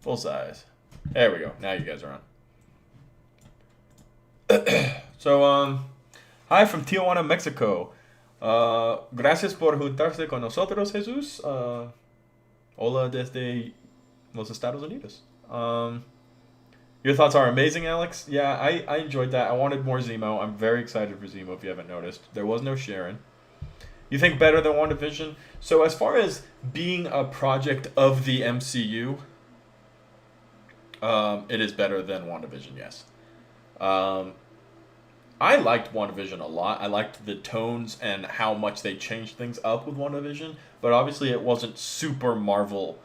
Full size. There we go. Now you guys are on. So hi from Tijuana, Mexico. Gracias por juntarse con nosotros, Jesús. Hola desde los Estados Unidos. Your thoughts are amazing, Alex. Yeah, I enjoyed that. I wanted more Zemo. I'm very excited for Zemo, if you haven't noticed. There was no Sharon. You think better than WandaVision? So as far as being a project of the MCU, it is better than WandaVision, yes. I liked WandaVision a lot. I liked the tones and how much they changed things up with WandaVision, but obviously it wasn't super Marvel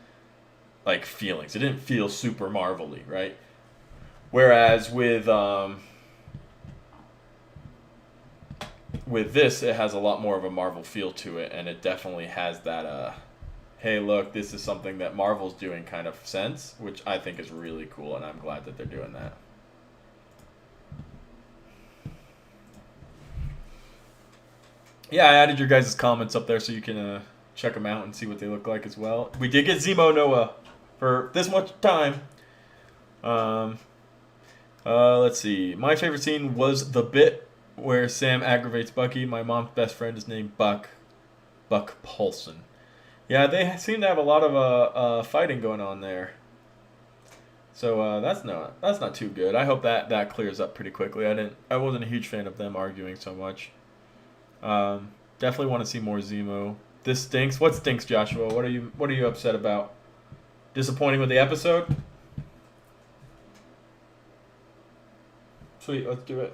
like feelings. It didn't feel super Marvel-y, right? Whereas with this, it has a lot more of a Marvel feel to it, and it definitely has that hey, look, this is something that Marvel's doing kind of sense, which I think is really cool, and I'm glad that they're doing that. Yeah, I added your guys' comments up there so you can check them out and see what they look like as well. We did get Zemo Noah for this much time. Let's see. My favorite scene was the bit where Sam aggravates Bucky. My mom's best friend is named Buck Paulson. Yeah, they seem to have a lot of fighting going on there. So that's not too good. I hope that clears up pretty quickly. I wasn't a huge fan of them arguing so much. Definitely want to see more Zemo. This stinks. What stinks, Joshua? What are you upset about? Disappointing with the episode? Sweet, let's do it.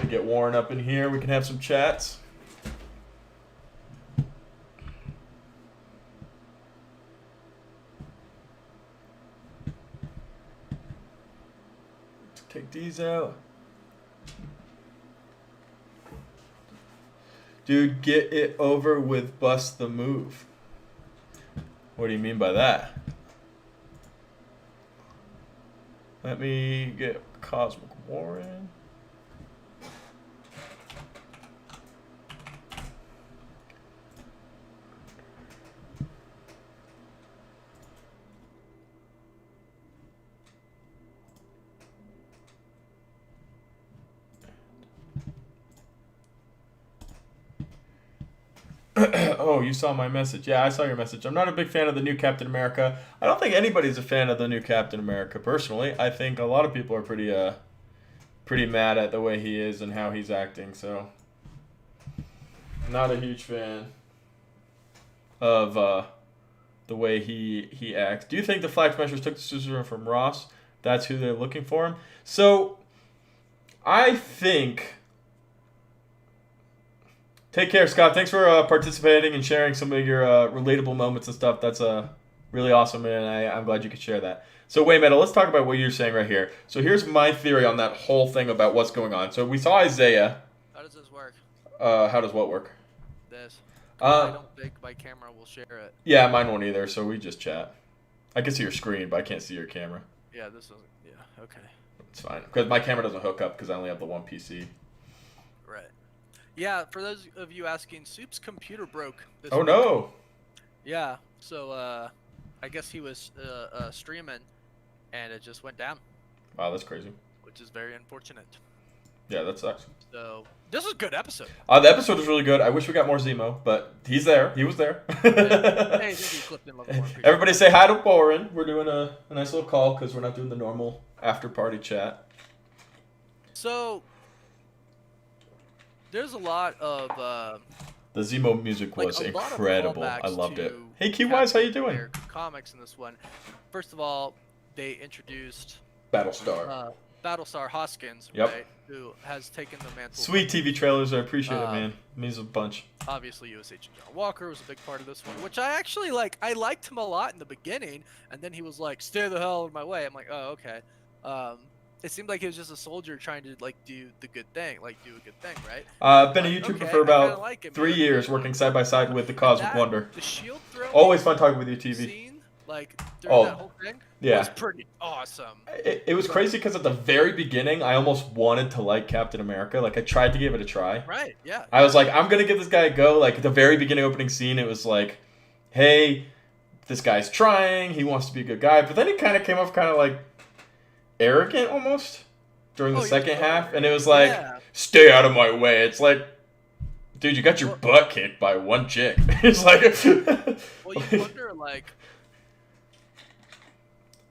Get Warren up in here. We can have some chats. Take these out. Dude, get it over with, bust the move. What do you mean by that? Let me get Cosmic Warren. Oh, you saw my message. Yeah, I saw your message. I'm not a big fan of the new Captain America. I don't think anybody's a fan of the new Captain America, personally. I think a lot of people are pretty mad at the way he is and how he's acting, so not a huge fan of the way he acts. Do you think the Flag Smashers took the scissor from Ross? That's who they're looking for him? So, I think... Take care, Scott. Thanks for participating and sharing some of your relatable moments and stuff. That's really awesome, and I'm glad you could share that. So, Waymetal, let's talk about what you're saying right here. So, here's my theory on that whole thing about what's going on. So, we saw Isaiah. How does this work? How does what work? This. I don't think my camera will share it. Yeah, mine won't either, so we just chat. I can see your screen, but I can't see your camera. Yeah, this doesn't. Yeah, okay. It's fine. Because my camera doesn't hook up because I only have the one PC. Right. Yeah, for those of you asking, Soup's computer broke this week. No! Yeah, so I guess he was streaming, and it just went down. Wow, that's crazy. Which is very unfortunate. Yeah, that sucks. So, this is a good episode. The episode was really good. I wish we got more Zemo, but he's there. He was there. Hey, he clipped in level 1. Everybody say hi to Boren. We're doing a nice little call because we're not doing the normal after-party chat. So... there's a lot of The Zemo music like was a lot of incredible. I callbacks loved it. to Hey, Q-Wise, how you Captain doing? America comics in this one. First of all, they introduced Battlestar. Battlestar Hoskins, Yep. right, who has taken the mantle. Sweet TV trailers. I appreciate it, man. Means a bunch. Obviously, U.S. Agent John Walker was a big part of this one, which I actually like. I liked him a lot in the beginning, and then he was like, "Stay the hell out of my way." I'm like, "Oh, okay." It seemed like he was just a soldier trying to like do the good thing, like do a good thing, right? Been a Like, YouTuber okay, for I kinda about like him. 3 He years, was working side by side with the Cosmic that, Wonder. the shield throwing Always fun talking with you, TV. scene, like during that Oh, whole thing, yeah. was pretty awesome. It was crazy because at the very beginning, I almost wanted to like Captain America. Like, I tried to give it a try. Right? Yeah. I was like, I'm going to give this guy a go. Like, at the very beginning opening scene, it was like, hey, this guy's trying. He wants to be a good guy. But then he kind of came off kind of like arrogant almost during the second half. And it was like, stay out of my way. It's like, dude, you got your butt kicked by one chick. It's like... Well, you wonder, like...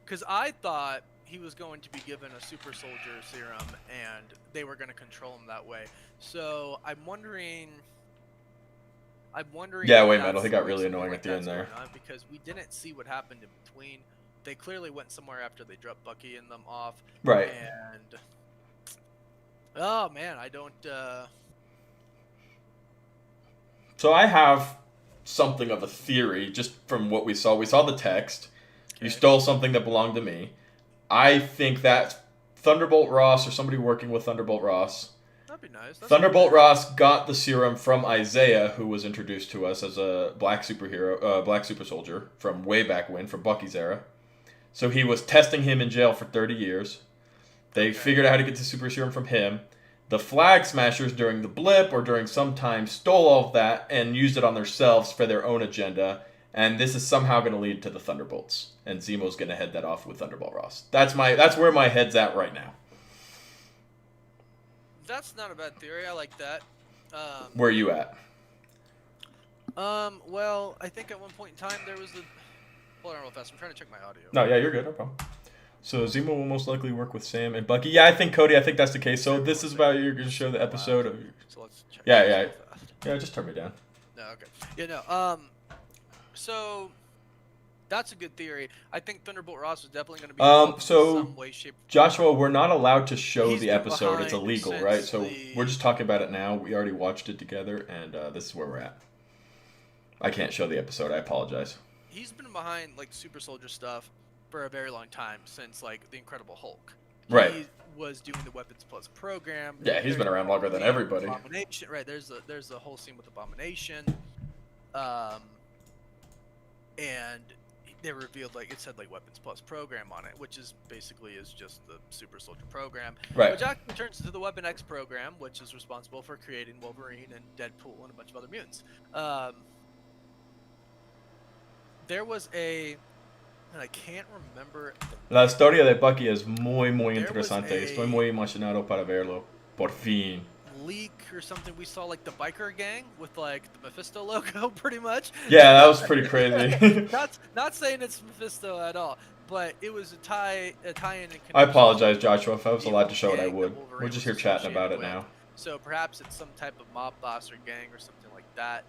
Because I thought he was going to be given a super soldier serum, and they were going to control him that way. So I'm wondering. Yeah, if wait, that's Metal. He got really something annoying like at the end that's there. going on, because we didn't see what happened in between. They clearly went somewhere after they dropped Bucky and them off. Right. And oh man, I don't. So I have something of a theory just from what we saw. We saw the text. You stole something that belonged to me. I think that Thunderbolt Ross or somebody working with Thunderbolt Ross. That'd be nice. Thunderbolt Ross got the serum from Isaiah, who was introduced to us as a black superhero, black super soldier from way back when, from Bucky's era. So he was testing him in jail for 30 years. They figured out how to get the super serum from him. The Flag Smashers during the blip or during some time stole all of that and used it on themselves for their own agenda. And this is somehow going to lead to the Thunderbolts. And Zemo's going to head that off with Thunderbolt Ross. That's where my head's at right now. That's not a bad theory. I like that. Where are you at? Well, I think at one point in time there was a... Hold on real fast. I'm trying to check my audio. No, yeah, you're good. No problem. So Zemo will most likely work with Sam and Bucky. Yeah, I think, Cody, I think that's the case. So this is about you're going to show the episode of... So let's check Yeah. Yeah, just turn me down. No, okay. Yeah, no. So that's a good theory. I think Thunderbolt Ross was definitely going to be involved in some way, shape, or Joshua, we're not allowed to show He's the been episode. It's behind illegal, since right? So the- we're just talking about it now. We already watched it together, and this is where we're at. I can't show the episode. I apologize. He's been behind like super soldier stuff for a very long time, since like the Incredible Hulk. Right. He was doing the Weapons Plus program. Yeah, he's been around longer than everybody. Abomination, right? There's a whole scene with Abomination, and they revealed like it said like Weapons Plus program on it, which is basically just the super soldier program, Right. which actually turns into the Weapon X program, which is responsible for creating Wolverine and Deadpool and a bunch of other mutants. There was and I can't remember. La historia de Bucky es muy, muy There was interesante. a- Estoy muy emocionado para verlo. Por fin. Leak or something. We saw like the biker gang with like the Mephisto logo, pretty much. Yeah, that was pretty crazy. not saying it's Mephisto at all, but it was a tie-in. I apologize, Joshua. If I was allowed to show it, I would. We're just here chatting about it now. So perhaps it's some type of mob boss or gang or something like that.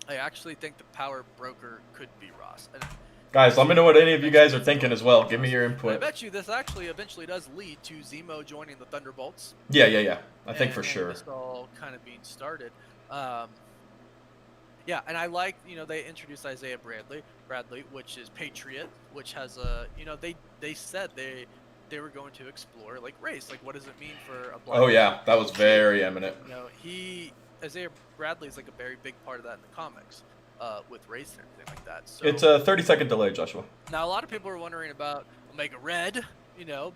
I actually think the power broker could be Ross. And Guys, let me know what any of you guys are thinking as well. Give me your I input. bet you this actually eventually does lead to Zemo joining the Thunderbolts. Yeah. I think for sure. This all kind of being started. Yeah, and I like, they introduced Isaiah Bradley, which is Patriot, which has a, they said they were going to explore like race, like what does it mean for a black? Oh yeah, that was very eminent. Isaiah Bradley is like a very big part of that in the comics, with race and everything like that. So It's a 30-second delay, Joshua. now a lot of people are wondering about Omega Red,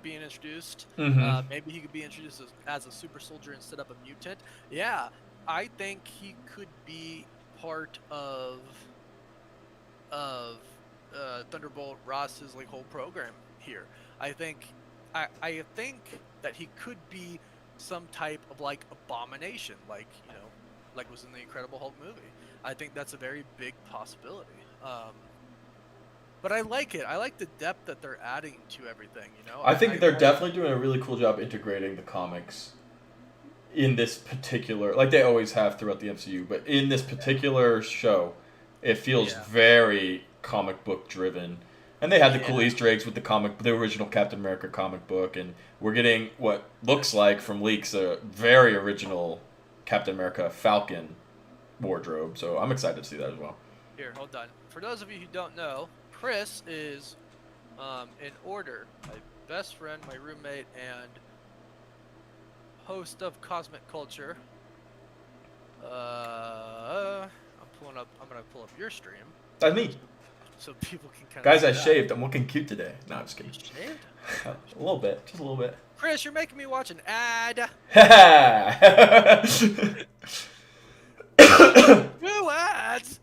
being introduced. Mhm. Maybe he could be introduced as a super soldier instead of a mutant. Yeah, I think he could be part of Thunderbolt Ross's like whole program here. I think that he could be some type of like abomination, like like was in the Incredible Hulk movie. I think that's a very big possibility. But I like it. I like the depth that they're adding to everything. I think they're definitely doing a really cool job integrating the comics in this particular, like they always have throughout the MCU, but in this particular show, it feels very comic book driven. And they had the cool Easter eggs with the original Captain America comic book, and we're getting what looks like from leaks a very original Captain America Falcon wardrobe. So I'm excited to see that as well. Here, hold on. For those of you who don't know, Chris is, in order, my best friend, my roommate, and host of Cosmic Culture. I'm gonna pull up your stream. That's me. So people can kind of. Guys, I shaved. I'm looking cute today. No, I'm just kidding. Shaved? A little bit, just a little bit. Chris, you're making me watch an ad. Two ads.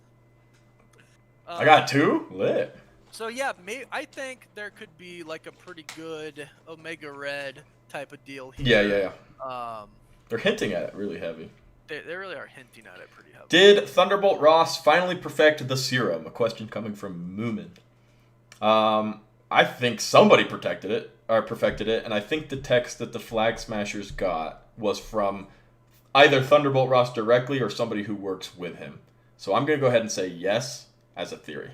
I got two? Lit. So yeah, I think there could be like a pretty good Omega Red type of deal here. Yeah. They're hinting at it really heavy. They really are hinting at it pretty heavily. Did Thunderbolt Ross finally perfect the serum? A question coming from Moomin. I think somebody perfected it, and I think the text that the Flag Smashers got was from either Thunderbolt Ross directly or somebody who works with him. So I'm going to go ahead and say yes as a theory.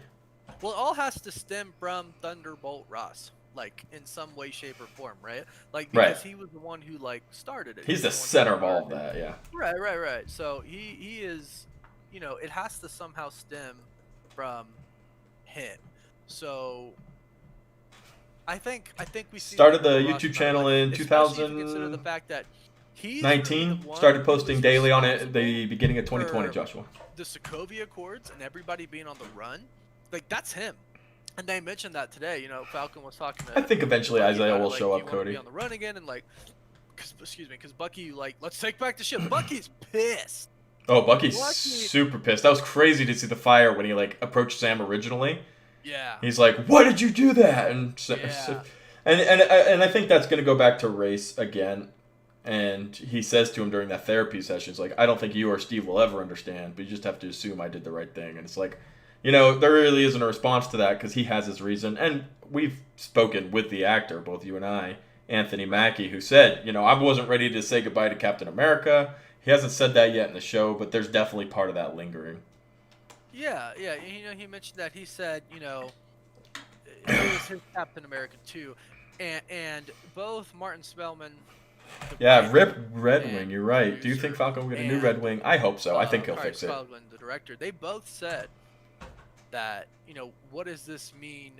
Well, it all has to stem from Thunderbolt Ross, like in some way, shape, or form, right? Like because he was the one who like started it. He's the center of all of that, yeah. Right. So he is, it has to somehow stem from him. So I think we started the YouTube channel in 2019. Consider the fact that he's started posting daily on it at the beginning of 2020, Joshua. The Sokovia Accords and everybody being on the run, like that's him. And they mentioned that today. Falcon was talking to. I think eventually Isaiah will show up, Cody. Be on the run again, and because Bucky, let's take back the ship. Bucky's pissed. Oh, Bucky's super pissed. That was crazy to see the fire when he approached Sam originally. Yeah. He's like, "Why did you do that?" And I think that's going to go back to race again. And he says to him during that therapy session, "It's like, I don't think you or Steve will ever understand, but you just have to assume I did the right thing." And it's like, there really isn't a response to that because he has his reason. And we've spoken with the actor, both you and I, Anthony Mackie, who said, I wasn't ready to say goodbye to Captain America. He hasn't said that yet in the show, but there's definitely part of that lingering. Yeah. He mentioned that. He said, it was his Captain America too. And both Martin Spellman. Yeah, Rip Red Wing, you're right. Do you think Falcon will get a new Red Wing? I hope so. I think he'll fix it. Spellman, the director, they both said that, what does this mean?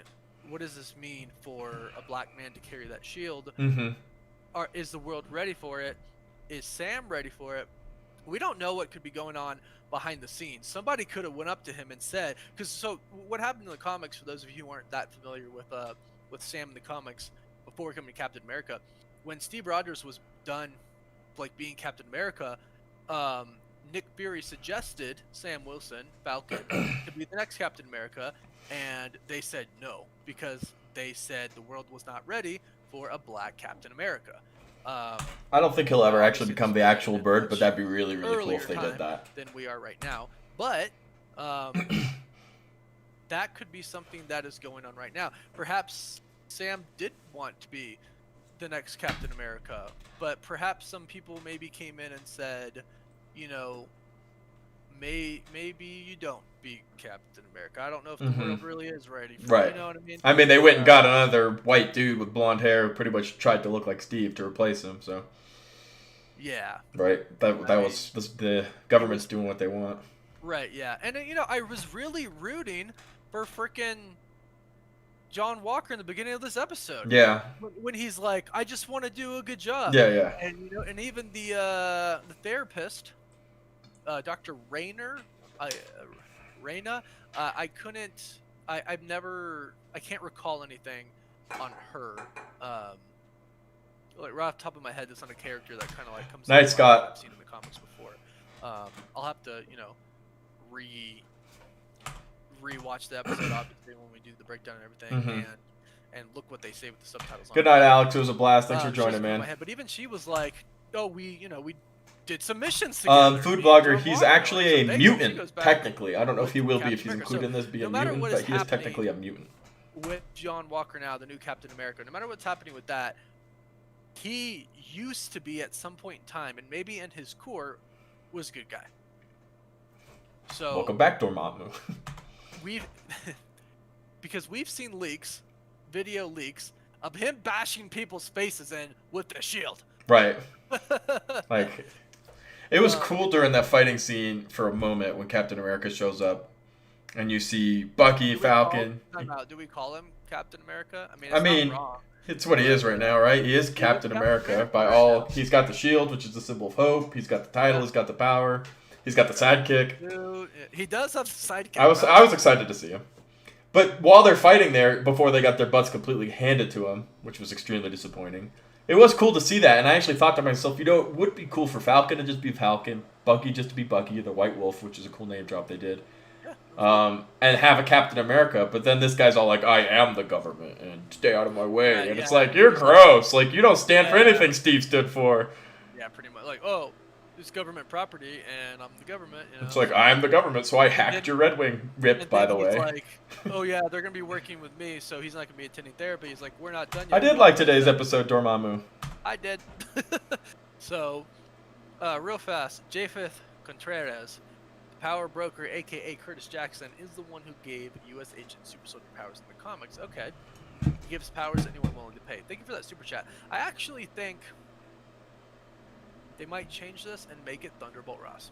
What does this mean for a black man to carry that shield? Mm-hmm. Is the world ready for it? Is Sam ready for it? We don't know what could be going on behind the scenes. Somebody could have went up to him and said, so what happened in the comics, for those of you who aren't that familiar with Sam in the comics before becoming Captain America, when Steve Rogers was done being Captain America, Nick Fury suggested Sam Wilson, Falcon, to be the next Captain America, and they said no, because they said the world was not ready for a black Captain America. I don't think he'll ever actually become the actual Bird, but that'd be really, really cool if they did that. Than we are right now. But that could be something that is going on right now. Perhaps Sam did want to be the next Captain America, but perhaps some people maybe came in and said, maybe you don't be Captain America. I don't know if the world really is ready for it. You know what I mean? I mean, they went and got another white dude with blonde hair who pretty much tried to look like Steve to replace him, so. Yeah. Right. That was the government's doing what they want. Right, yeah. And, I was really rooting for frickin' John Walker in the beginning of this episode. Yeah. When he's like, I just want to do a good job. Yeah. And and even the therapist, Dr. Rayna, I can't recall anything on her. Right off the top of my head, that's not a character that kind of comes. Night Scott. I've seen in the comics before. I'll have to rewatch the episode obviously when we do the breakdown and everything, and look what they say with the subtitles. Good night, Alex. It was a blast. Thanks for joining, man. But even she was like, "Oh, we did some missions together." Food blogger. He's actually a mutant, technically. I don't know if he will be if he's included in this. Be a mutant, but he is technically a mutant. With John Walker now, the new Captain America. No matter what's happening with that, he used to be at some point in time, and maybe in his core, was a good guy. So Welcome back, Dormammu. we've because we've seen leaks, video leaks of him bashing people's faces in with the shield. Right. Like, it was cool during that fighting scene for a moment when Captain America shows up, and you see Bucky, Falcon. Do we call him Captain America? I mean, I it's mean, not wrong. it's what he is right now, right? He is Captain America by all. He's got the shield, which is the symbol of hope. He's got the title. He's got the power. He's got the sidekick. Dude, he does have the sidekick. I was excited to see him. But while they're fighting there, before they got their butts completely handed to them, which was extremely disappointing, it was cool to see that. And I actually thought to myself, it would be cool for Falcon to just be Falcon, Bucky just to be Bucky, the White Wolf, which is a cool name drop they did, and have a Captain America. But then this guy's all like, I am the government, and stay out of my way. And it's like, you're gross. Like, you don't stand for anything Steve stood for. Yeah, pretty much. Like, oh, it's government property, and I'm the government. It's like, I'm the government, so I hacked your Red Wing rip, by the way. Like, oh yeah, they're going to be working with me, so he's not going to be attending therapy. He's like, we're not done yet. I did like today's episode, Dormammu. I did. So, real fast, Japheth Contreras, power broker, a.k.a. Curtis Jackson, is the one who gave U.S. Agent Super Soldier powers in the comics. Okay. He gives powers to anyone willing to pay. Thank you for that super chat. I actually think they might change this and make it Thunderbolt Ross.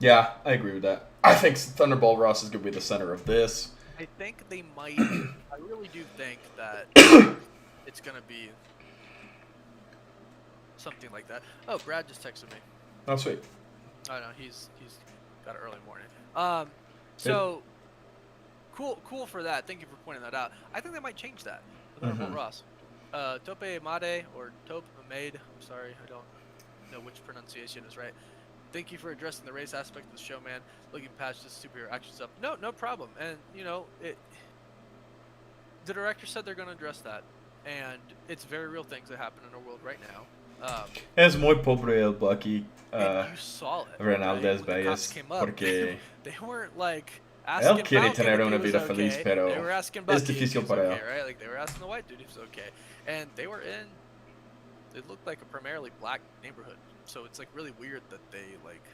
Yeah, I agree with that. I think Thunderbolt Ross is going to be the center of this. I think they might. I really do think that it's going to be something like that. Oh, Brad just texted me. Oh, sweet. I know, he's got an early morning. So cool for that. Thank you for pointing that out. I think they might change that. Thunderbolt Ross. Tope Made or Tope Made. I'm sorry, I don't know which pronunciation is right. Thank you for addressing the race aspect of the show, man. Looking past just superhero action stuff. No problem. And the director said they're going to address that, and it's very real things that happen in our world right now. Es muy pobre el Bucky. And you saw it. Renaldez right? Bellas, porque they weren't like asking él quiere Falcon tener if una he was vida okay. feliz, pero they were asking Bucky es difícil if he was para okay, él. right? Like they were asking the white dude if he was okay, and they were in. It looked like a primarily black neighborhood, so it's like really weird that they like.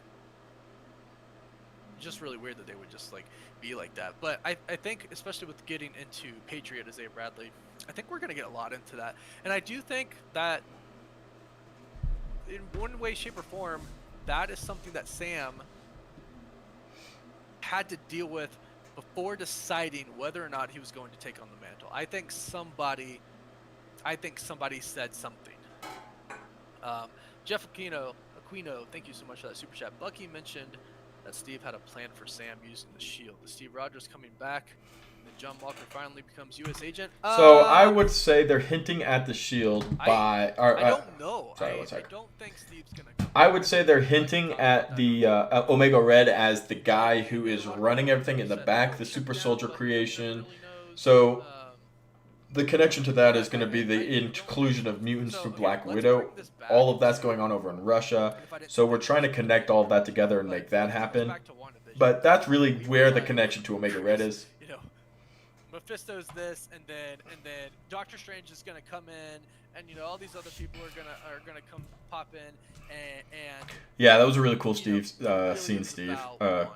Just really weird that they would just like be like that. But I think especially with getting into Patriot as A. Bradley, I think we're gonna get a lot into that, and I do think that in one way, shape, or form, that is something that Sam had to deal with before deciding whether or not he was going to take on the mantle. I think somebody said something. Jeff Aquino, thank you so much for that super chat. Bucky mentioned that Steve had a plan for Sam using the shield. Is Steve Rogers coming back? And John Walker finally becomes U.S. agent? So I would say they're hinting at the shield by. I don't know. Sorry, I don't think Steve's gonna come. I would say they're hinting at the Omega Red as the guy who is running everything in the back, the super soldier creation. So the connection to that is going to be the inclusion of mutants through Black Widow. All of that's going on over in Russia. So we're trying to connect all of that together and make that happen. But that's really where the connection to Omega Red is. You know, Mephisto's this, and then Doctor Strange is gonna come in, and all these other people are gonna come pop in, and yeah, that was a really cool scene, Steve.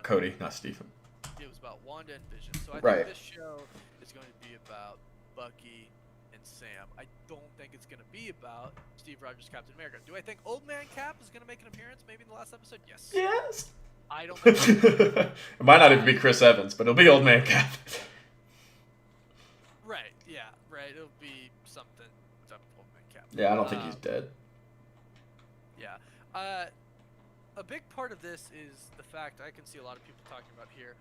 Cody, not Steve. It was about Wanda and Vision. So I right. think this show is going to be about Bucky and Sam. I don't think it's going to be about Steve Rogers, Captain America. Do I think Old Man Cap is going to make an appearance maybe in the last episode? Yes. Yes. I don't think so. It might not even be Chris Evans, but it'll be Old Man Cap. Right, yeah, right. It'll be something Old Man Cap. Yeah, I don't think he's dead. Yeah. A big part of this is the fact I can see a lot of people talking about here.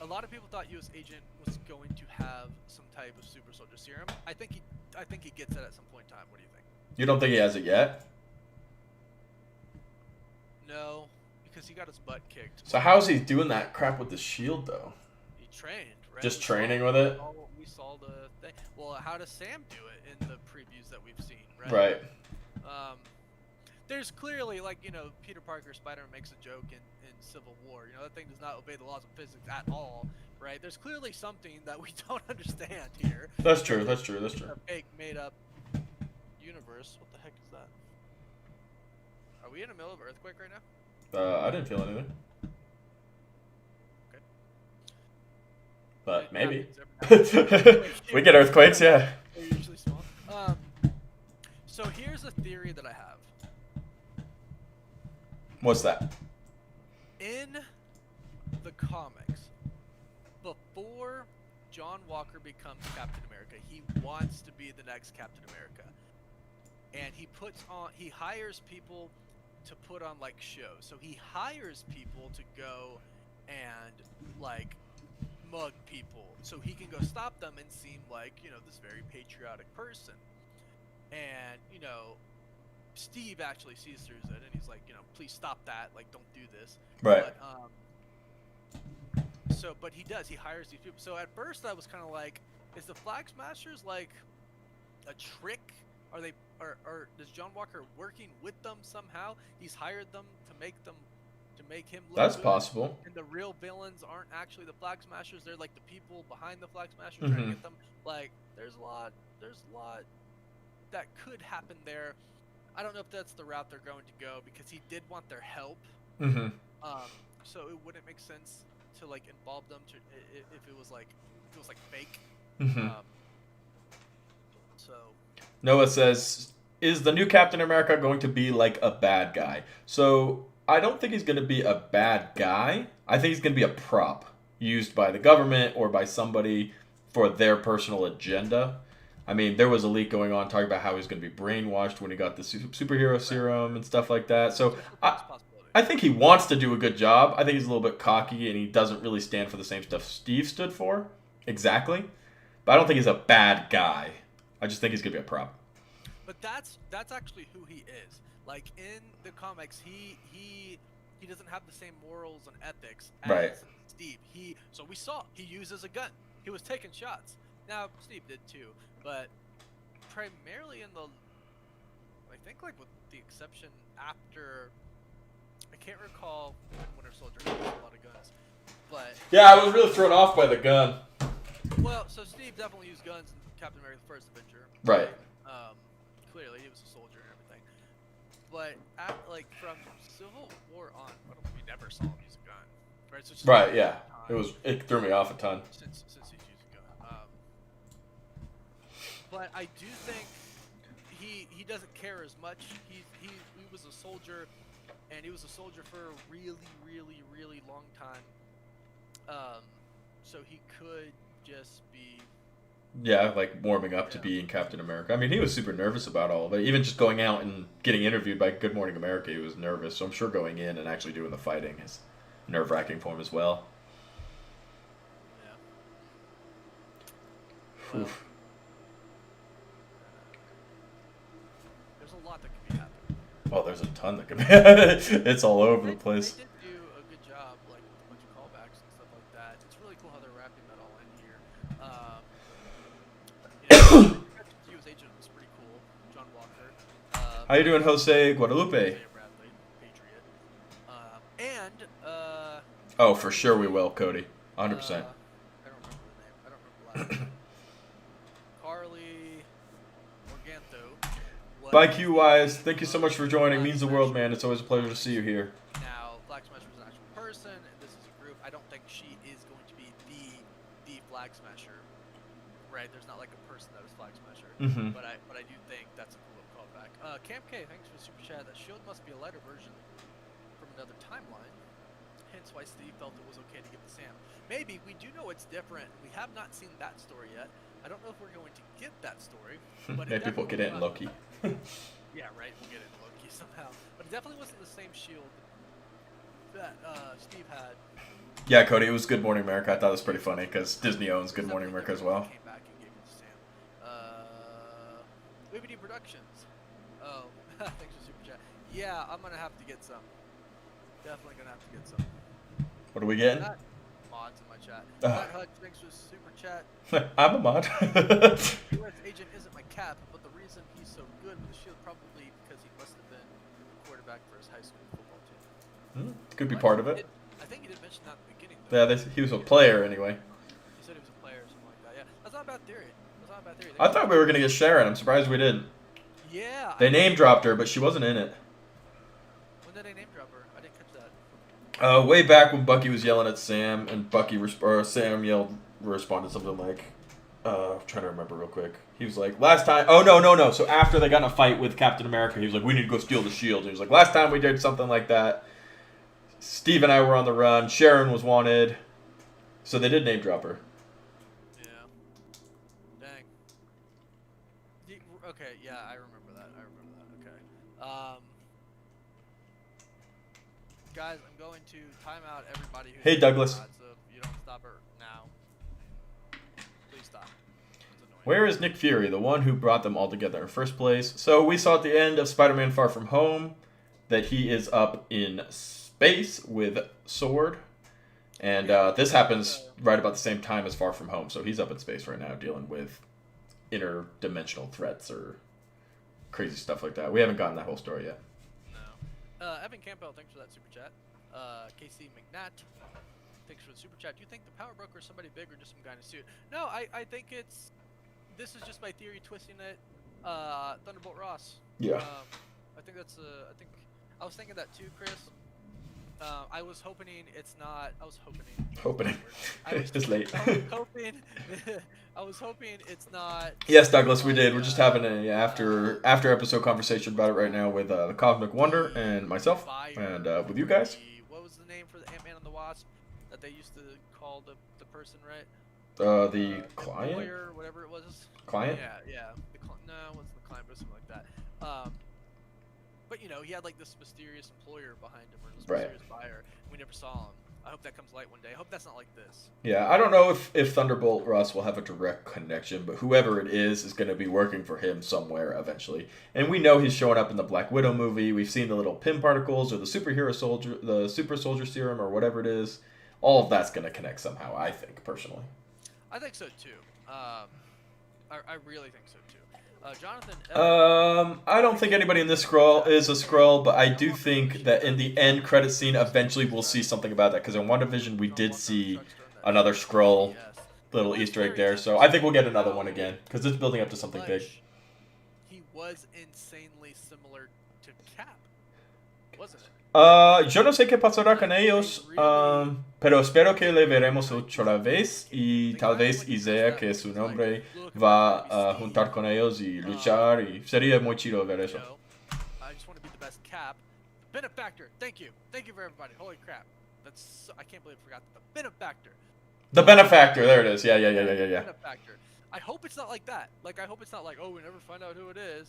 A lot of people thought U.S. Agent was going to have some type of super soldier serum. I think he gets it at some point in time. What do you think? You don't think he has it yet? No, because he got his butt kicked. So how's he doing that crap with the shield, though? He trained, right? Just training with it? We saw the thing. Well, how does Sam do it in the previews that we've seen, right? Right. there's clearly, like, Peter Parker, Spider-Man makes a joke in Civil War. That thing does not obey the laws of physics at all, right? There's clearly something that we don't understand here. That's true. That's true. That's true. A fake, made-up universe. What the heck is that? Are we in the middle of an earthquake right now? I didn't feel anything. Okay. But maybe. Happens We get earthquakes, yeah. They're usually small. So here's a theory that I have. What's that? In the comics, before John Walker becomes Captain America, he wants to be the next Captain America. And he hires people to put on, like, shows. So he hires people to go and, like, mug people so he can go stop them and seem like, this very patriotic person. And, Steve actually sees through it, and he's like, please stop that, like, don't do this. Right. But he does. He hires these people. So at first I was kind of like, is the Flag Smashers like a trick? Are they, or is John Walker working with them somehow? He's hired them to make him look That's good, possible. And the real villains aren't actually the Flag Smashers. They're like the people behind the Flag Smashers trying to get them. Like, there's a lot that could happen there. I don't know if that's the route they're going to go, because he did want their help. So it wouldn't make sense to, like, involve them if it was like fake. So Noah says, is the new Captain America going to be like a bad guy? So I don't think he's going to be a bad guy. I think he's going to be a prop used by the government or by somebody for their personal agenda. I mean, there was a leak going on talking about how he's going to be brainwashed when he got the superhero serum and stuff like that. So I think he wants to do a good job. I think he's a little bit cocky, and he doesn't really stand for the same stuff Steve stood for. Exactly. But I don't think he's a bad guy. I just think he's going to be a prop. But that's actually who he is. Like, in the comics, he doesn't have the same morals and ethics as Steve. So we saw he uses a gun. He was taking shots. Now Steve did too, but primarily in the, I think, like, with the exception after, I can't recall when Winter Soldier used a lot of guns, but yeah, I was really thrown off by the gun. Well, so Steve definitely used guns in Captain America: The First Avenger. Right. Clearly, he was a soldier and everything. But from Civil War on, we never saw him use a gun, right? So right. Yeah. It threw me off a ton. Since he's used a gun. But I do think he doesn't care as much. He was a soldier, and he was a soldier for a really, really, really long time. So he could just be. Yeah, like warming up to being Captain America. I mean, he was super nervous about all of it. Even just going out and getting interviewed by Good Morning America, he was nervous. So I'm sure going in and actually doing the fighting is nerve-wracking for him as well. Yeah. Well, there's a lot that could be happening. Well, there's a ton that could be. It's all over the place. They did do a good job, like, with a bunch of callbacks and stuff like that. It's really cool how they're wrapping that all in here. He was agent was pretty cool. John Walker. How you doing, Jose Guadalupe? Bradley, Patriot. Oh, for sure we will, Cody. 100%. I don't remember the name. I don't remember the last name. Carly Morganto. Bye, QWise. Thank you so much for joining. Means the world, man. It's always a pleasure to see you here. Now, Flag Smasher is an actual person, and this is a group. I don't think she is going to be the Flag Smasher, right? There's not like a person that is Flag Smasher. But I do think that's a cool little callback. Camp K, thanks for the super chat. That shield must be a lighter version from another timeline. Hence why Steve felt it was okay to give the Sam. Maybe. We do know it's different. We have not seen that story yet. I don't know if we're going to get that story. But Maybe people get it in Loki. Yeah, right. We'll get it in Loki somehow. But it definitely wasn't the same shield that Steve had. Yeah, Cody, it was Good Morning America. I thought it was pretty funny because Disney owns Good Morning America as well. Came back and gave it to Sam. WBD Productions. Oh, thanks for super chat. Yeah, I'm gonna have to get some. Definitely gonna have to get some. What are we getting? Mods in my chat. Matt Hutch, thanks for the super chat. I'm a mod. U.S. agent isn't my cap, but the reason he's so good with the shield probably because he must have been high school football team. Could be part of it. I think he did mention that in the beginning. Though. Yeah, he was a player anyway. He said he was a player or something like that. Yeah, that's not a bad theory. I thought we were gonna get Sharon. I'm surprised we didn't. Yeah. They name dropped her, but she wasn't in it. When did they name drop her? I didn't catch that. Way back when Bucky was yelling at Sam, and Sam responded something like, I'm trying to remember real quick. He was like, last time. Oh no. So after they got in a fight with Captain America, he was like, we need to go steal the shield. And he was like, last time we did something like that, Steve and I were on the run. Sharon was wanted, so they did name drop her. Okay, yeah, I remember that. Okay. Guys, I'm going to time out everybody who's... Hey, Douglas. So if you don't stop her now, please stop. Where is Nick Fury, the one who brought them all together in first place? So we saw at the end of Spider-Man Far From Home that he is up in space with Sword. And this happens right about the same time as Far From Home. So he's up in space right now dealing with interdimensional threats or crazy stuff like that. We haven't gotten that whole story yet. No. Evan Campbell, thanks for that super chat. KC McNatt, thanks for the super chat. Do you think the power broker is somebody big or just some guy in a suit? No, I think this is just my theory twisting it. Thunderbolt Ross. Yeah. I think I was thinking that too, Chris. I was hoping it's not. Hoping. It's late. I was hoping it's not. Yes, Douglas, we did. We're just having a after episode conversation about it right now with the Cosmic Wonder and myself, and with you guys. What was the name for the Ant-Man and the Wasp that they used to call the person, right? The client. Lawyer, whatever it was. Client. Yeah. No, it wasn't the client, but something like that. But he had like this mysterious employer behind him, or this mysterious buyer. We never saw him. I hope that comes light one day. I hope that's not like this. Yeah, I don't know if Thunderbolt Ross will have a direct connection, but whoever it is going to be working for him somewhere eventually. And we know he's showing up in the Black Widow movie. We've seen the little pin particles or the super soldier serum or whatever it is. All of that's going to connect somehow, I think, personally. I think so too. I really think so too. Jonathan. I don't think anybody in this Skrull is a Skrull, but I do think that in the end credit scene, eventually we'll see something about that. Because in WandaVision, we did see another Skrull little Easter egg there. So I think we'll get another one again. Because it's building up to something big. He was insanely similar to Cap, wasn't it? Yo no sé qué pasará con ellos, pero espero que le veremos otra vez y tal vez idea que su nombre va a juntar con ellos y luchar y sería muy chido ver eso. I just want to be the best Cap. Benefactor, thank you for everybody. Holy crap, I can't believe I forgot the Benefactor. The Benefactor, there it is. Yeah. Benefactor. I hope it's not like that. Like I hope it's not like, oh, we never find out who it is.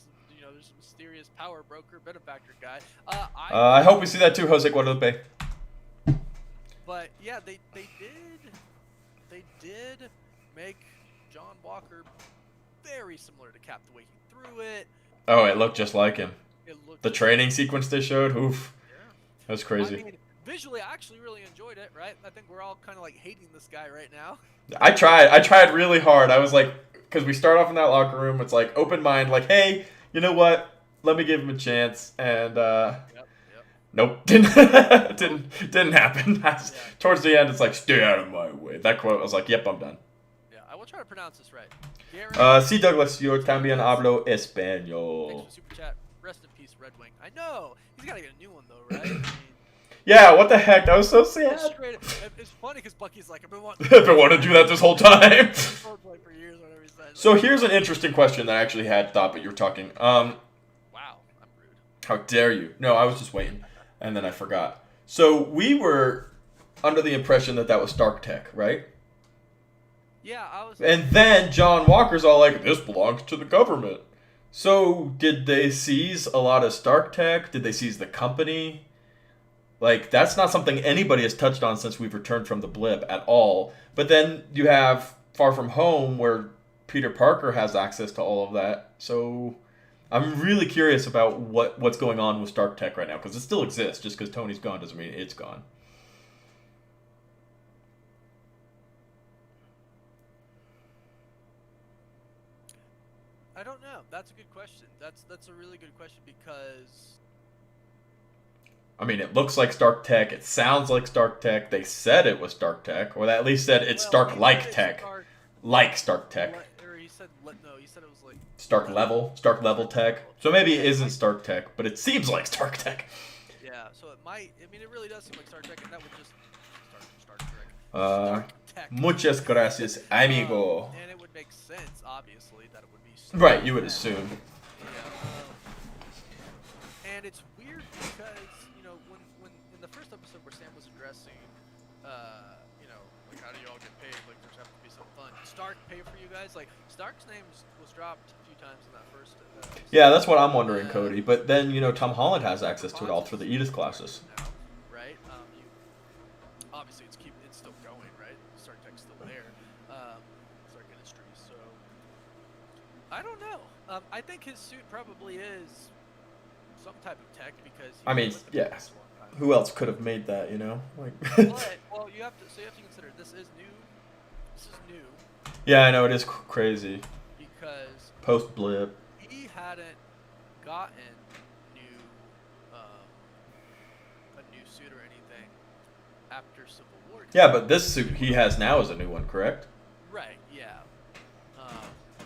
There's some mysterious power broker, benefactor guy. I hope we see that too, Jose Guadalupe. But yeah, they did make John Walker very similar to Cap. The way he threw it. Oh, it looked just like him. The training sequence they showed, oof. Yeah. That was crazy. I mean, visually, I actually really enjoyed it. Right? I think we're all kind of like hating this guy right now. I tried really hard. I was like, because we start off in that locker room, it's like open mind, like, hey. You know what? Let me give him a chance, and nope, didn't happen. Towards the end, it's like, stay out of my way. That quote, I was like, yep, I'm done. Yeah, I will try to pronounce this right. Sí, Douglas, yo también hablo español. Thanks for super chat. Rest in peace, Red Wing. I know he's gotta get a new one though, right? I mean, yeah, what the heck? That was so sad. It's funny because Bucky's like, I've been wanting to do that this whole time. For years, whatever he said. So here's an interesting question that I actually had thought, but you were talking. Wow, I'm rude. How dare you? No, I was just waiting, and then I forgot. So we were under the impression that was Stark Tech, right? Yeah, I was. And then John Walker's all like, this belongs to the government. So did they seize a lot of Stark Tech? Did they seize the company? Like, that's not something anybody has touched on since we've returned from the blip at all. But then you have Far From Home, where Peter Parker has access to all of that. So I'm really curious about what's going on with Stark Tech right now, because it still exists. Just because Tony's gone doesn't mean it's gone. I don't know. That's a good question. That's a really good question because I mean, it looks like Stark Tech. It sounds like Stark Tech. They said it was Stark Tech, or they at least said it's Well, Stark he like said it's Tech, Stark, like Stark Tech. or he said no. He said it was like Stark level Tech. level. So maybe it Yeah, isn't Stark Tech, but it seems like Stark Tech. Yeah, so it might. I mean, it really does seem like Star Trek, and that would just Star Trek. Uh, Stark Tech. Muchas gracias, amigo. And it would make sense, obviously, that it would be. Right, you would assume. Yeah. And it's weird because when in the first episode where Sam was addressing, like how do you all get paid? Like there's have to be some fun. Stark pay for you guys? Like Stark's name was dropped a few times in that first. Yeah, that's what I'm wondering, Cody. But then Tom Holland has access to it all through the Edith classes. Now, right? Obviously it's still going, right? Star Tech's still there. Stark Industries. So I don't know. I think his suit probably is some type of tech because. I mean, yeah. Who else could have made that? Like. Well, you have to consider this is new. This is new. Yeah, I know it is crazy. Because post blip. He hadn't gotten a new suit or anything after Civil War. Yeah, but this suit he has now is a new one, correct? Right. Yeah.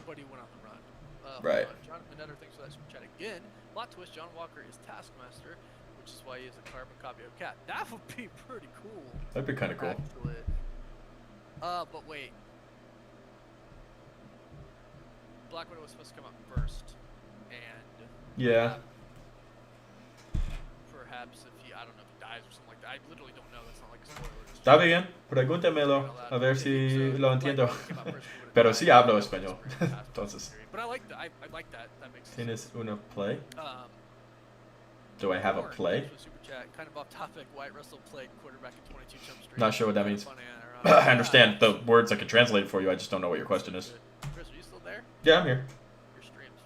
But he went on the run. Right. Jonathan Nutter thanks for that super chat again. Plot twist: John Walker is Taskmaster, which is why he is a carbon copy of Cat. That would be pretty cool. That'd be kind of cool. Actually. But wait. Black Widow was supposed to come out first, and yeah. Perhaps if he dies or something like that. I literally don't know. That's not like a spoiler. Está bien. Pregúntemelo a ver si lo entiendo. Pero sí hablo español. Entonces. But I like that. I like that. That makes sense. ¿Tienes una play? Do I have a play? Super chat. Kind of off topic. Wyatt Russell played quarterback at 22 Jump Street. Not sure what that means. I understand the words. I can translate it for you. I just don't know what your question is. Chris, are you still there? Yeah, I'm here. Your stream's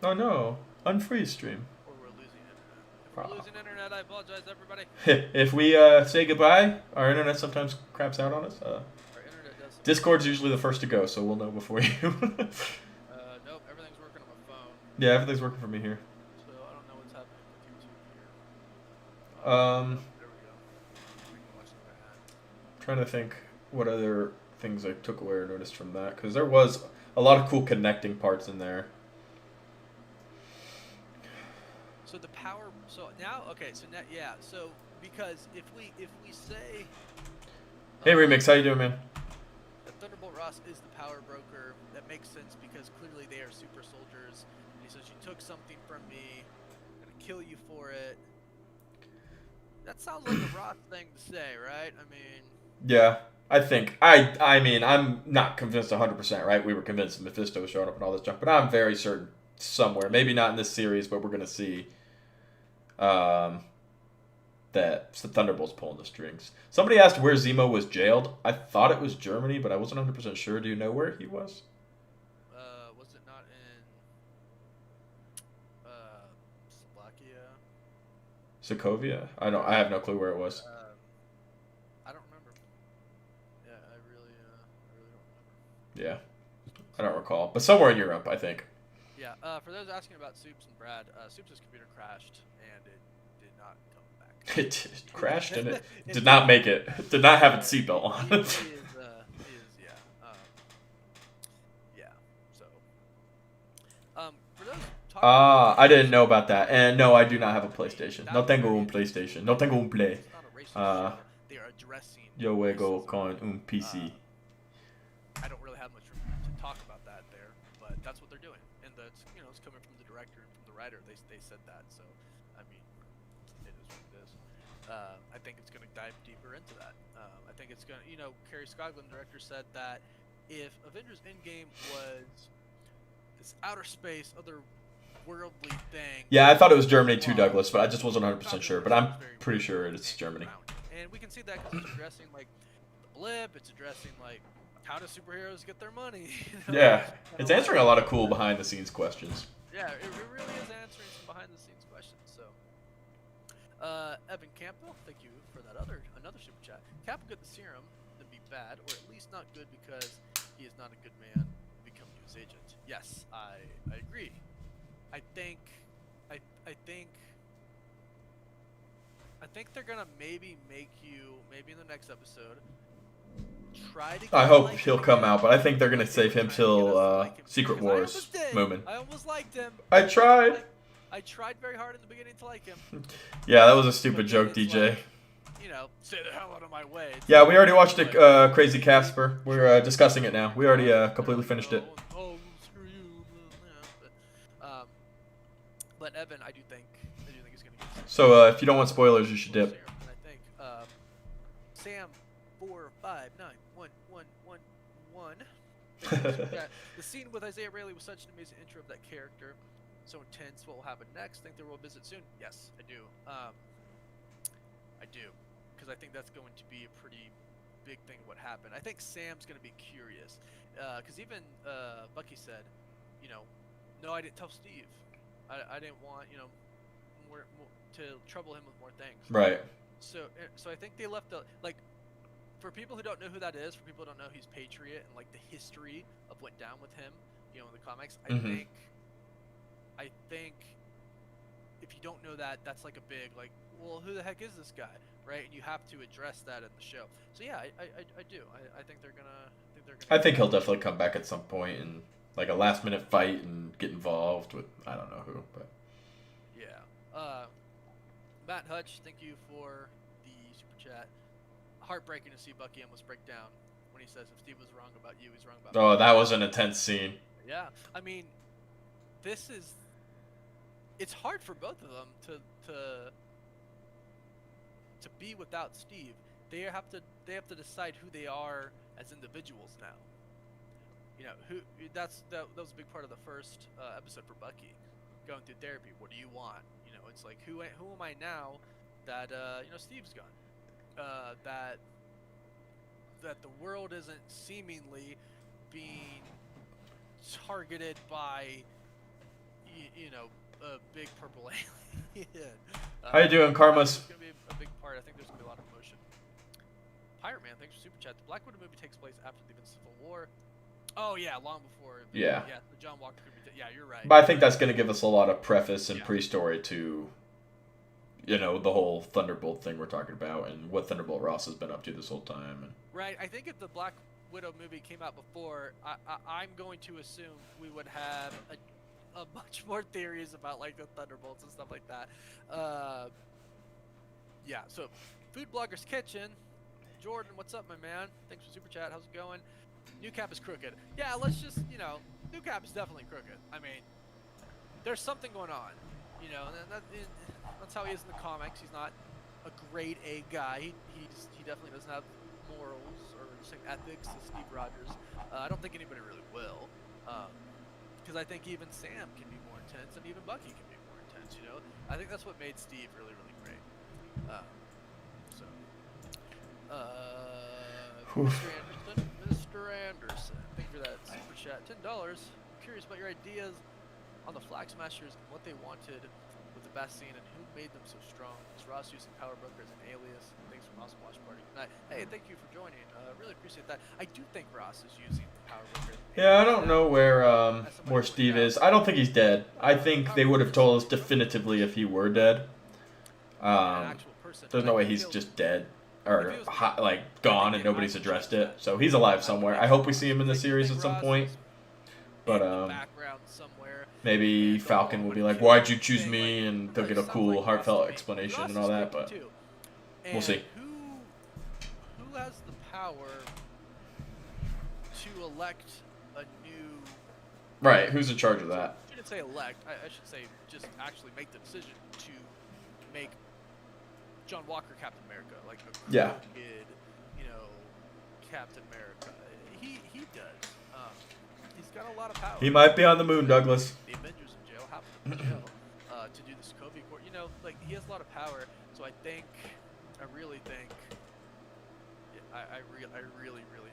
frozen. Oh no, unfreeze stream. Or we're losing internet. If we're losing internet, I apologize, everybody. If we say goodbye, our internet sometimes craps out on us. Our internet does. Discord's usually the first to go, so we'll know before you. Nope, everything's working on my phone. Yeah, everything's working for me here. So I don't know what's happening with YouTube here. There we go. Trying to think what other things I took away or noticed from that, because there was a lot of cool connecting parts in there. So the power. So now, okay. So now, yeah. So because if we say. Hey Remix, how you doing, man? That Thunderbolt Ross is the power broker. That makes sense because clearly they are super soldiers. And he says, "You took something from me. I'm gonna kill you for it." That sounds like a Ross thing to say, right? I mean. Yeah, I think. I mean, I'm not convinced 100%, right? We were convinced Mephisto showed up and all this junk, but I'm very certain somewhere, maybe not in this series, but we're going to see that the Thunderbolt's pulling the strings. Somebody asked where Zemo was jailed. I thought it was Germany, but I wasn't 100% sure. Do you know where he was? Was it not in Slovakia? Sokovia? I have no clue where it was. I don't remember. Yeah, I really don't Yeah, remember. I don't recall, but somewhere in Europe, I think. Yeah. For those asking about Soups and Brad, Soups' computer crashed and it did not come back. It crashed and it did not make it. Did not have its seatbelt on. He is yeah. So. For those. I didn't know about that, and no, I do not have a PlayStation. No tengo un PlayStation. No tengo un Play. They are addressing. Yo juego con un PC. I don't really have much to talk about that there, but that's what they're doing, and that's it's coming from the director and from the writer. They said that, so I mean, it is what it is. I think it's going to dive deeper into that. I think it's going to, Kerry Scogland, director, said that if Avengers Endgame was this outer space, otherworldly thing. Yeah, I thought it was Germany too, Douglas, but I just wasn't 100% sure. But I'm pretty sure it's Germany. And we can see that because it's addressing like the blip. It's addressing like how do superheroes get their money. Yeah, it's answering a lot of cool behind-the-scenes questions. Yeah, it really is answering some behind-the-scenes questions. So, Evan Campbell, thank you for that another super chat. Cap will get the serum, then be bad, or at least not good because he is not a good man. Become news agent. Yes, I agree. I think think they're gonna maybe make you maybe in the next episode try to. I hope he'll come out, but I think they're gonna save him till like him, Secret because I Wars almost did. moment. I almost liked him. I tried. I tried very hard in the beginning to like him. Yeah, that was a stupid But joke, then it's DJ. like, you know, stay the hell out of my way. It's Yeah, like, we already watched it, like, Crazy Casper. We're discussing it now. We already completely finished it. Oh, screw you. But Evan, I do think he's gonna get. So if you don't want spoilers, you should dip. And I think Sam 4591111. The scene with Isaiah Rayleigh was such an amazing intro of that character. So intense. What will happen next? Think there will visit soon? Yes, I do. I do, because I think that's going to be a pretty big thing. What happened? I think Sam's going to be curious, because even Bucky said, you know, no, I didn't tell Steve. I didn't want, you know, more to trouble him with more things. Right. So I think they left like. For people who don't know who that is, for people who don't know he's Patriot and like the history of what went down with him, you know, in the comics, I think if you don't know that, that's like a big like, well, who the heck is this guy, right? And you have to address that in the show. So yeah, I do. I think they're gonna. I think he'll definitely come back at some point and like a last minute fight and get involved with I don't know who, but yeah. Matt Hutch, thank you for the super chat. Heartbreaking to see Bucky almost break down when he says if Steve was wrong about you, he's wrong about me. Oh, that was an intense scene. Yeah, I mean, it's hard for both of them to be without Steve. They have to decide who they are as individuals now. You know, that was a big part of the first episode for Bucky, going through therapy. What do you want? You know, it's like who am I now that you know, Steve's gone. That the world isn't seemingly being targeted by you know, a big purple alien. How you doing, Karmas? It's gonna be a big part. I think there's gonna be a lot of emotion. Pirate Man, thanks for super chat. The Black Widow movie takes place after the events of Civil War. Oh yeah, long before. Yeah. Yeah, the John Walker could be. Yeah, you're right. But I think that's going to give us a lot of preface and pre-story to, you know, the whole Thunderbolt thing we're talking about and what Thunderbolt Ross has been up to this whole time. And right. I think if the Black Widow movie came out before, I'm going to assume we would have a much more theories about like the Thunderbolts and stuff like that. Yeah. So, Food Blogger's Kitchen. Jordan, what's up, my man? Thanks for super chat. How's it going? New Cap is crooked. Yeah, let's just, you know, New Cap is definitely crooked. I mean, there's something going on, you know, and that's how he is in the comics. He's not a grade A guy. He definitely doesn't have morals or the same ethics as Steve Rogers. I don't think anybody really will, because I think even Sam can be more intense, and even Bucky can be more intense. You know, I think that's what made Steve really, really great. Mr. Anderson, thank you for that super chat. $10. I'm curious about your ideas on the Flag Smashers and what they wanted with the best scene and who made them so strong. Is Ross using Power Broker as an alias? Thanks from Awesome Watch Party. Hey, thank you for joining. Really appreciate that. I do think Ross is using the Power Broker as an alias. yeah, I don't know where Steve is. I don't think he's dead. I think they would have told us definitively if he were dead. There's no way he's just dead. Or like gone and nobody's addressed it. So he's alive somewhere. I hope we see him in the series at some point. But maybe Falcon will be like, "Why'd you choose me?" and they'll get a cool, heartfelt explanation and all that. But we'll see. Who has the power to elect a new? Right. Who's in charge of that? I shouldn't say elect. I should say just actually make the decision to make John Walker Captain America, like a crooked, you know, Captain America. He does. He's got a lot of power. He might be on the moon, Douglas. The Avengers in jail, half of them in jail, to do the Sokovia Accord. You know, like he has a lot of power. So I really think, I really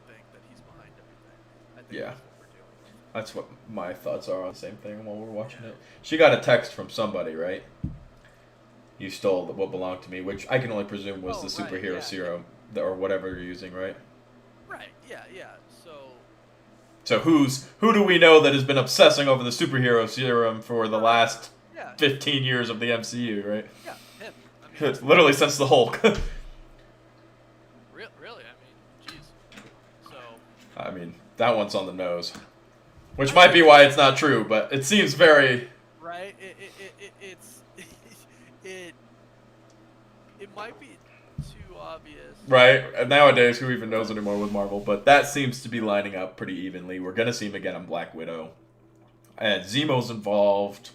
think that he's behind everything. I think that's what we're doing. That's what my thoughts are on the same thing while we're watching it. She got a text from somebody, right? You stole what belonged to me, which I can only presume was the superhero serum or whatever you're using, right? Right. Yeah. So who do we know that has been obsessing over the superhero serum for the last 15 years of the MCU, right? Yeah, him. I Literally since the Hulk. Really? I mean, jeez. So. I mean, that one's on the nose. Which might be why it's not true, but it seems very... Right? It's... it might be too obvious. Right? And nowadays, who even knows anymore with Marvel? But that seems to be lining up pretty evenly. We're going to see him again on Black Widow. And Zemo's involved.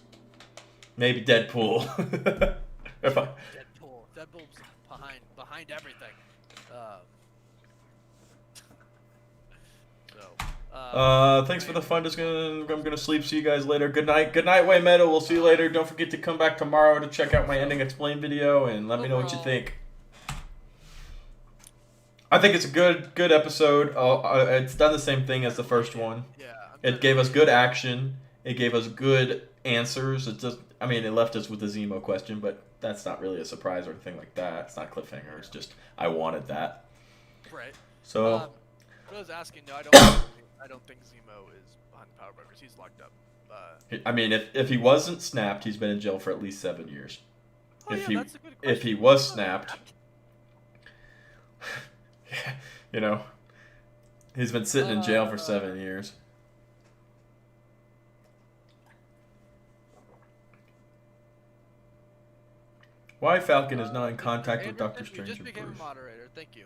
Maybe Deadpool. Deadpool's behind everything. Thanks for the fun. I'm gonna sleep. See you guys later. Good night. Good night, Way Metal. We'll see you later. Don't forget to come back tomorrow to check out my ending explain video and let me know what you think. I think it's a good episode. It's done the same thing as the first one. Yeah. It gave us good action. It gave us good answers. It left us with the Zemo question, but that's not really a surprise or anything like that. It's not cliffhanger. It's just I wanted that. Right. So. I was asking. No, I don't think Zemo is behind the power brokers. He's locked up. I mean, if he wasn't snapped, he's been in jail for at least 7 years. That's a good question. If he was snapped, he's been sitting in jail for 7 years. Why Falcon is not in contact with Doctor Strange? You just became a moderator. Thank you.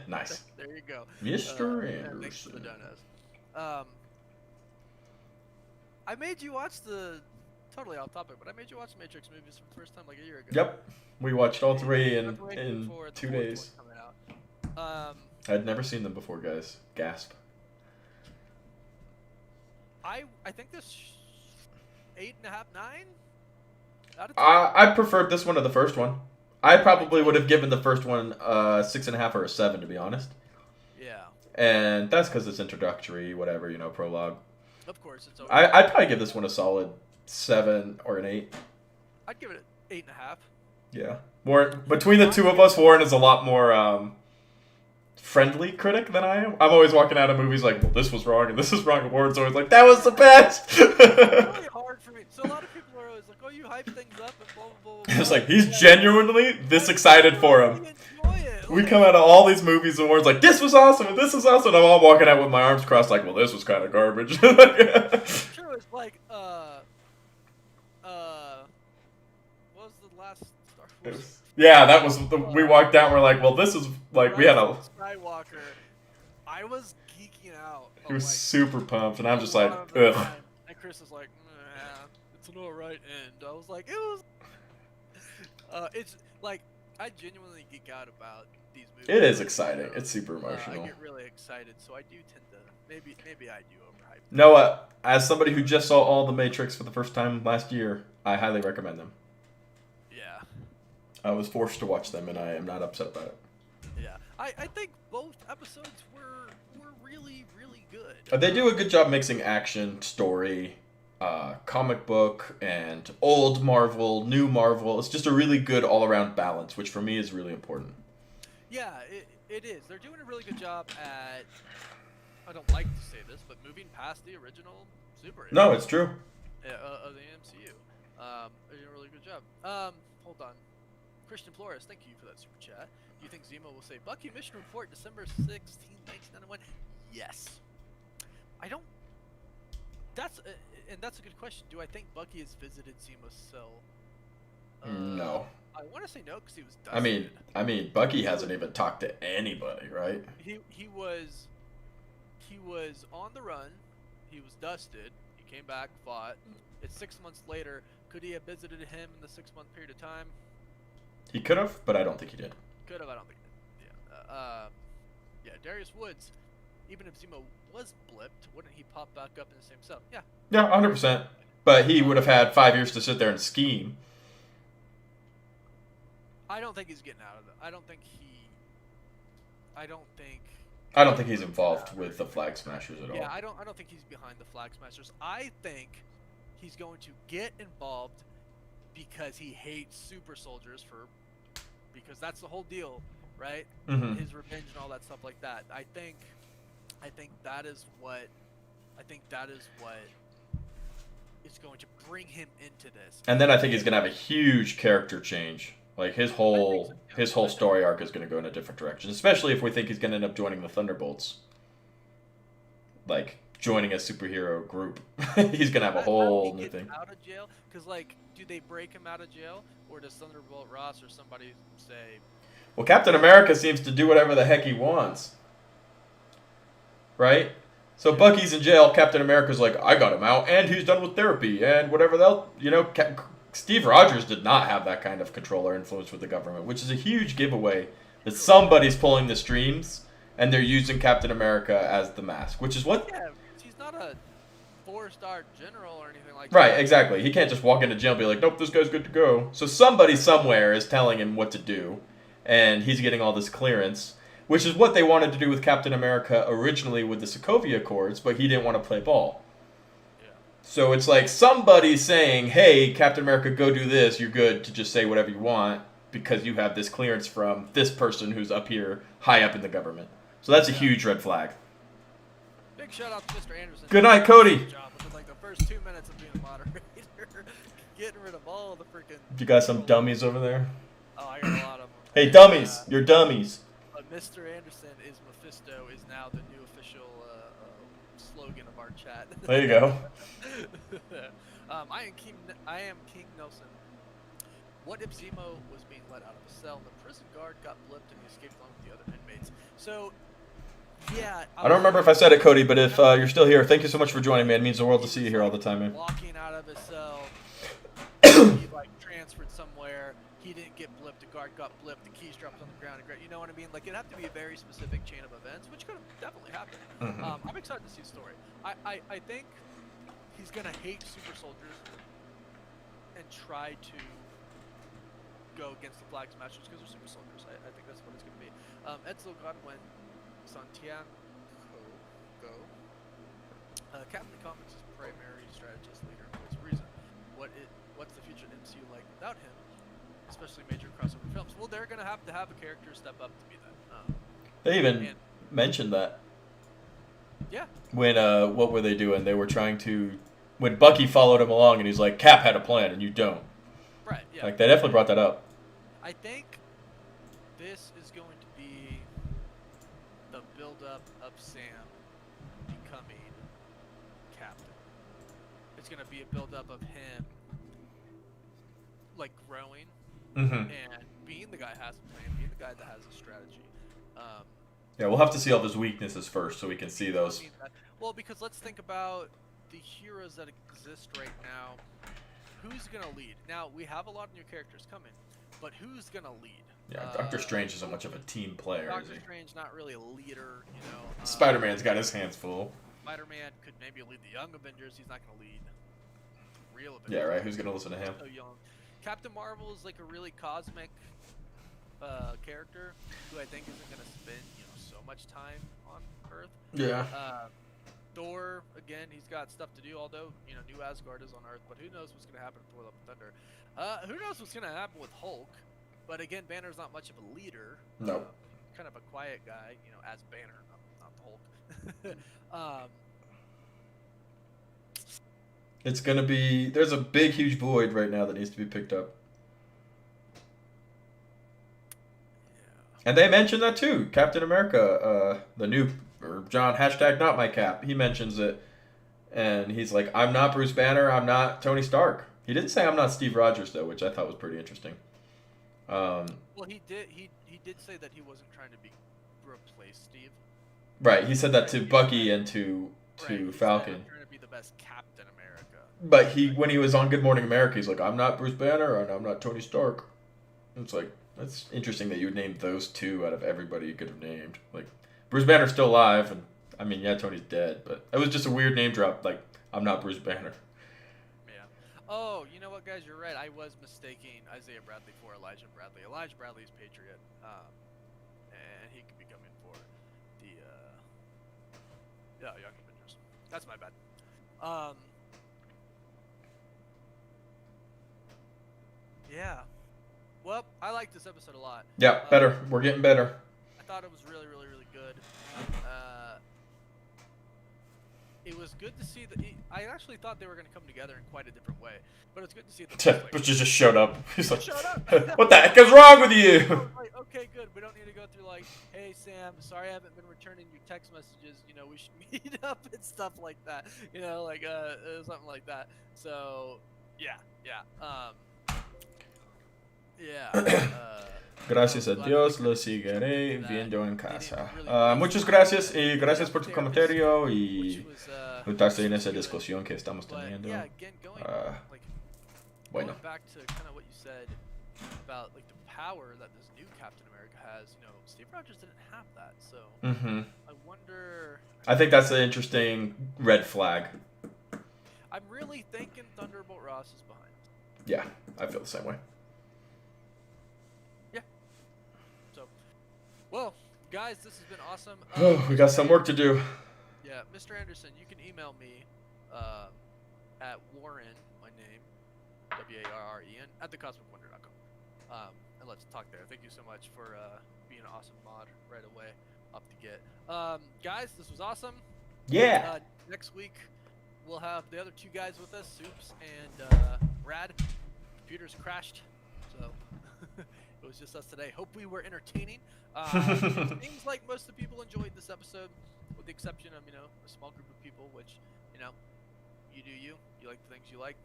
Nice. There you go. Mr. Anderson. Thanks for the donuts. I made you watch totally off topic, but I made you watch the Matrix movies for the first time like a year ago. Yep. We watched all three in 2 days. I'd never seen them before, guys. Gasp. I think this 8.5, 9 out of 10. I preferred this one to the first one. I probably would have given the first one 6.5 or a 7, to be honest. Yeah. And that's because it's introductory, whatever, prologue. Of course, it's over. I'd probably give this one a solid 7 or an 8. I'd give it an 8.5. Yeah. Between the two of us, Warren is a lot more friendly critic than I am. I'm always walking out of movies like, well, this was wrong and this is wrong. And Warren's always like, that was the best. It's really hard for me. So a lot of people are always like, oh, you hype things up and blah, blah, blah, blah. It's like, he's genuinely this excited for him. We come out of all these movies and Warren's like, this was awesome and this was awesome. And I'm all walking out with my arms crossed like, well, this was kind of garbage. True, it's like, what was the last Star Wars? Yeah, that was we walked out and we're like, well, this is like, we had a... Skywalker. I was geeking out. He was super pumped and I'm just like, ugh. And Chris was like, nah, it's an alright end. I was like, it was... it's like, I genuinely geek out about these movies. It is exciting. It's super emotional. I get really excited, so I do tend to... Maybe I do overhype. Noah, as somebody who just saw all the Matrix for the first time last year, I highly recommend them. Yeah. I was forced to watch them, and I am not upset about it. Yeah. I think both episodes were really, really good. They do a good job mixing action, story, comic book, and old Marvel, new Marvel. It's just a really good all-around balance, which for me is really important. Yeah, it is. They're doing a really good job at... I don't like to say this, but moving past the original superheroes. No, it's true. Of the MCU. They're doing a really good job. Hold on. Christian Flores, thank you for that super chat. Do you think Zemo will say, Bucky mission report December 16, 1991? Yes. I don't... That's a good question. Do I think Bucky has visited Zemo's cell? No. I want to say no because he was dusted. I mean, Bucky hasn't even talked to anybody, right? He was on the run. He was dusted. He came back, fought. It's 6 months later. Could he have visited him in the 6-month period of time? He could have, but I don't think he did. Could have, I don't think he did. Yeah, Darius Woods, even if Zemo was blipped, wouldn't he pop back up in the same cell? Yeah. Yeah, 100%. But he would have had 5 years to sit there and scheme. I don't think he's getting out of it. I don't think he's involved with the Flag Smashers at all. Yeah, I don't think he's behind the Flag Smashers. I think he's going to get involved because he hates super soldiers because that's the whole deal, right? Mm-hmm. His revenge and all that stuff like that. I think that is what is going to bring him into this. And then I think he's gonna have a huge character change. Like his whole story arc is gonna go in a different direction, especially if we think he's gonna end up joining the Thunderbolts. Like joining a superhero group, he's gonna have a whole new thing. Out of jail, because like, do they break him out of jail, or does Thunderbolt Ross or somebody say? Well, Captain America seems to do whatever the heck he wants, right? So Bucky's in jail. Captain America's like, I got him out, and he's done with therapy, and whatever else. You know, Steve Rogers did not have that kind of control or influence with the government, which is a huge giveaway that somebody's pulling the strings, and they're using Captain America as the mask, which is what. Yeah, he's not a 4-star general or anything like Right, that. exactly. He can't just walk into jail and be like, nope, this guy's good to go. So somebody somewhere is telling him what to do, and he's getting all this clearance, which is what they wanted to do with Captain America originally with the Sokovia Accords, but he didn't want to play ball. Yeah. So it's like somebody saying, hey, Captain America, go do this, you're good to just say whatever you want because you have this clearance from this person who's up here, high up in the government. So that's a huge red flag. Big shout out to Mr. Anderson. Good night, Cody. Job within like the first 2 minutes of being a moderator, getting rid of all the freaking. You got some dummies over there? Oh, I got a lot of them. Hey, dummies, you're dummies. Mr. Anderson is Mephisto is now the new official slogan of our chat. There you go. I am King Nelson. What if Zemo was being let out of a cell and the prison guard got blipped and he escaped along with the other inmates? So, yeah. I don't remember if I said it, Cody, but if you're still here, thank you so much for joining, man. It means the world to see you here all the time, man. Walking out of his cell, he like transferred somewhere. He didn't get blipped. The guard got blipped. The keys dropped on the ground. You know what I mean? Like, it'd have to be a very specific chain of events, which could have definitely happened. Mm-hmm. I'm excited to see the story. I think he's going to hate super soldiers and try to go against the flag smashers because they're super soldiers. I think that's what it's going to be. Edsel Godwin Santiago go. Captain Comics is primary strategist leader for this reason. What's the future of MCU like without him? Especially major crossover films. Well, they're gonna have to have a character step up to be that. They even mentioned that. Yeah. When what were they doing? They were trying to. When Bucky followed him along, and he's like, "Cap had a plan, and you don't." Right. Yeah. Like they definitely brought that up. I think this is going to be the build-up of Sam becoming Captain. It's gonna be a build-up of him, like growing. Mm-hmm. And being the guy who has a plan, being the guy that has a strategy. Yeah, we'll have to see all those weaknesses first so we can see those. Well, because let's think about the heroes that exist right now. Who's going to lead? Now, we have a lot of new characters coming, but who's going to lead? Yeah, Doctor Strange isn't much of a team player, Doctor is he? Strange not really a leader, you know. Spider-Man's got his hands full. Spider-Man could maybe lead the Young Avengers. He's not going to lead real Avengers. Yeah, right. Who's going to listen to him? So young. Captain Marvel is like a really cosmic character who I think isn't going to spend, so much time on Earth. Yeah. Thor, again, he's got stuff to do, although, New Asgard is on Earth, but who knows what's going to happen with Thor: Love and Thunder. Who knows what's going to happen with Hulk? But again, Banner's not much of a leader. No. Kind of a quiet guy, as Banner, not the Hulk. It's going to be... There's a big, huge void right now that needs to be picked up. Yeah. And they mentioned that too. Captain America, the new... Or John, hashtag not my cap. He mentions it. And he's like, I'm not Bruce Banner. I'm not Tony Stark. He didn't say I'm not Steve Rogers, though, which I thought was pretty interesting. Well, he did say that he wasn't trying to replace Steve. Right. He said that to Bucky and to Falcon. I'm trying to be the best Captain America. But when he was on Good Morning America, he's like, I'm not Bruce Banner and I'm not Tony Stark. And it's like, that's interesting that you would name those two out of everybody you could have named. Like, Bruce Banner's still alive, and I mean, yeah, Tony's dead, but it was just a weird name drop. Like, I'm not Bruce Banner. Yeah. Oh, you know what, guys? You're right. I was mistaking Isaiah Bradley for Elijah Bradley. Elijah Bradley is Patriot, and he could be coming for the Young Avengers. That's my bad. Yeah. Well, I like this episode a lot. Yeah, better. We're getting better. I thought it was really, really, really good. it was good to see that. I actually thought they were going to come together in quite a different way, but it's good to see them. But just showed up. He's like, shut up. what the heck is wrong with you? Like, okay, good. We don't need to go through like, hey Sam, sorry I haven't been returning your text messages. You know, we should meet up and stuff like that. You know, like something like that. So yeah. Gracias a Dios, lo seguiré viendo en casa. Muchas gracias y gracias por tu comentario y juntarse en esa discusión que estamos teniendo. Bueno. Going back to kind of what you said about like the power that this new Captain America has, you know, Steve Rogers didn't have that, so I wonder. I think that's an interesting red flag. I'm really thinking Thunderbolt Ross is behind. Yeah, I feel the same way. Yeah. So, well, guys, this has been awesome. We got some work to do. Yeah, Mr. Anderson, you can email me at Warren, my name, WARREN, at thecosmicwonder.com. And let's talk there. Thank you so much for being an awesome mod right away. Up to get. Guys, this was awesome. Yeah. Next week, we'll have the other two guys with us, Soups and Brad. Computers crashed, so it was just us today. Hope we were entertaining. Seems like most of the people enjoyed this episode, with the exception of, you know, a small group of people, which, you know, you do you. You like the things you like.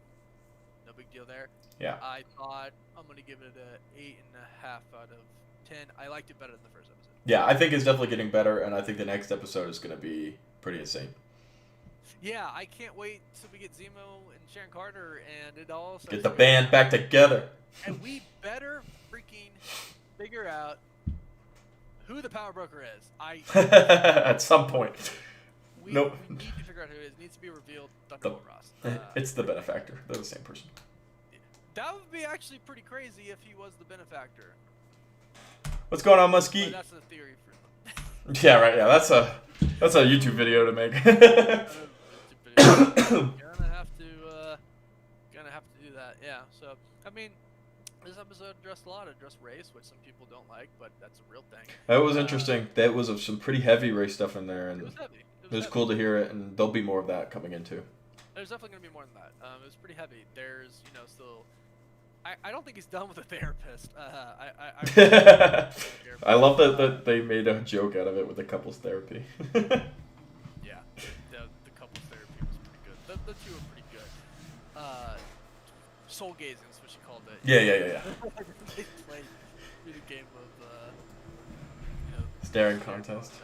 No big deal there. Yeah. I thought I'm going to give it a 8.5 out of 10. I liked it better than the first episode. Yeah, I think it's definitely getting better, and I think the next episode is going to be pretty insane. Yeah, I can't wait till we get Zemo and Sharon Carter and it all. Get the band back together. And we better freaking figure out who the power broker is. At some point. We Nope. need to figure out who it is. It needs to be revealed. Thunderbolt Ross. It's the benefactor. They're the same person. That would be actually pretty crazy if he was the benefactor. What's going on, Muskie? But that's a theory for them. Yeah, right. Yeah, that's a YouTube video to make. Gonna have to do that. Yeah. So I mean, this episode addressed a lot. Addressed race, which some people don't like, but that's a real thing. That was interesting. That was some pretty heavy race stuff in there, and it was heavy. It was cool to hear it, and there'll be more of that coming in too. There's definitely gonna be more than that. It was pretty heavy. There's, you know, still. I don't think he's done with the therapist. I love that they made a joke out of it with the couples therapy. Yeah, the couples therapy was pretty good. The two are pretty good. Soul gazing is what she called it. Yeah. They played through the game of you know, staring contest.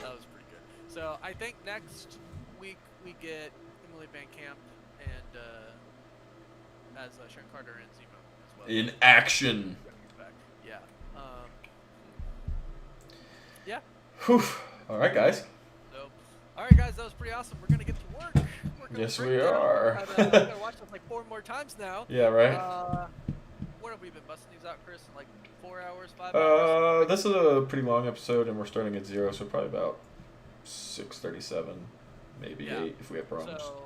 That was pretty good. So I think next week we get Emily Van Camp and as Sharon Carter and Zemo as well. In action. Yeah. Yeah. Whew. All right, guys. So, all right, guys, that was pretty awesome. We're gonna get to work. Yes, we are. I'm gonna watch this like 4 more times now. Yeah, right. What have we been busting these out, Chris? In like 4 hours, 5 hours? This is a pretty long episode, and we're starting at 0, so probably about 6:37, maybe 8 if we have problems. So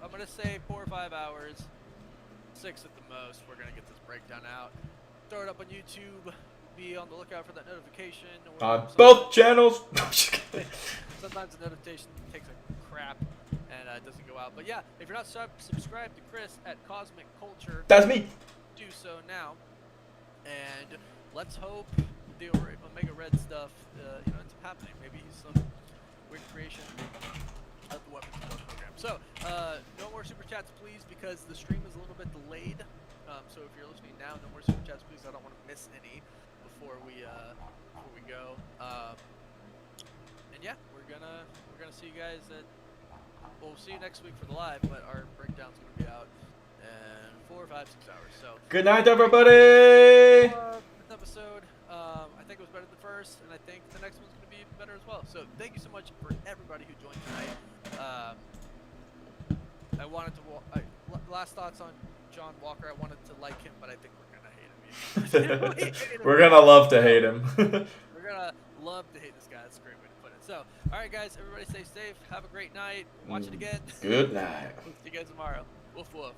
I'm gonna say 4 or 5 hours, 6 at the most. We're gonna get this breakdown out. Throw it up on YouTube. Be on the lookout for that notification. On both channels. Sometimes the notification takes a crap and it doesn't go out. But yeah, if you're not subscribed to Chris at Cosmic Culture, that's me. Do so now. And let's hope the Omega Red stuff, you know, ends up happening. Maybe some weird creation of the weapons program. So no more super chats, please, because the stream is a little bit delayed. So if you're listening now, no more super chats, please. I don't want to miss any before we go. And yeah, we're gonna see you guys at. We'll see you next week for the live, but our breakdown's gonna be out in 4, 5, 6 hours. So good night, everybody. This episode, I think it was better than the first, and I think the next one's gonna be even better as well. So thank you so much for everybody who joined tonight. I wanted to. Last thoughts on John Walker. I wanted to like him, but I think we're gonna hate him. We're gonna love to hate him. We're gonna love to hate this guy. That's a great way to put it. So, all right, guys, everybody stay safe. Have a great night. Watch it again. Good night. We'll see you guys tomorrow. Woof woof.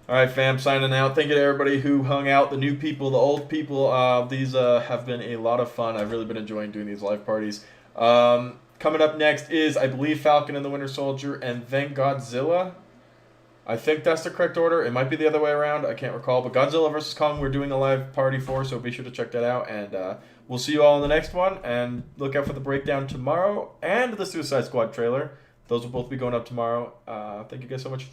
All right, fam, signing out. Thank you to everybody who hung out, the new people, the old people. These have been a lot of fun. I've really been enjoying doing these live parties. Coming up next is, I believe, Falcon and the Winter Soldier, and then Godzilla. I think that's the correct order. It might be the other way around. I can't recall. But Godzilla vs. Kong, we're doing a live party for, so be sure to check that out. And we'll see you all in the next one. And look out for the breakdown tomorrow and the Suicide Squad trailer. Those will both be going up tomorrow. Thank you guys so much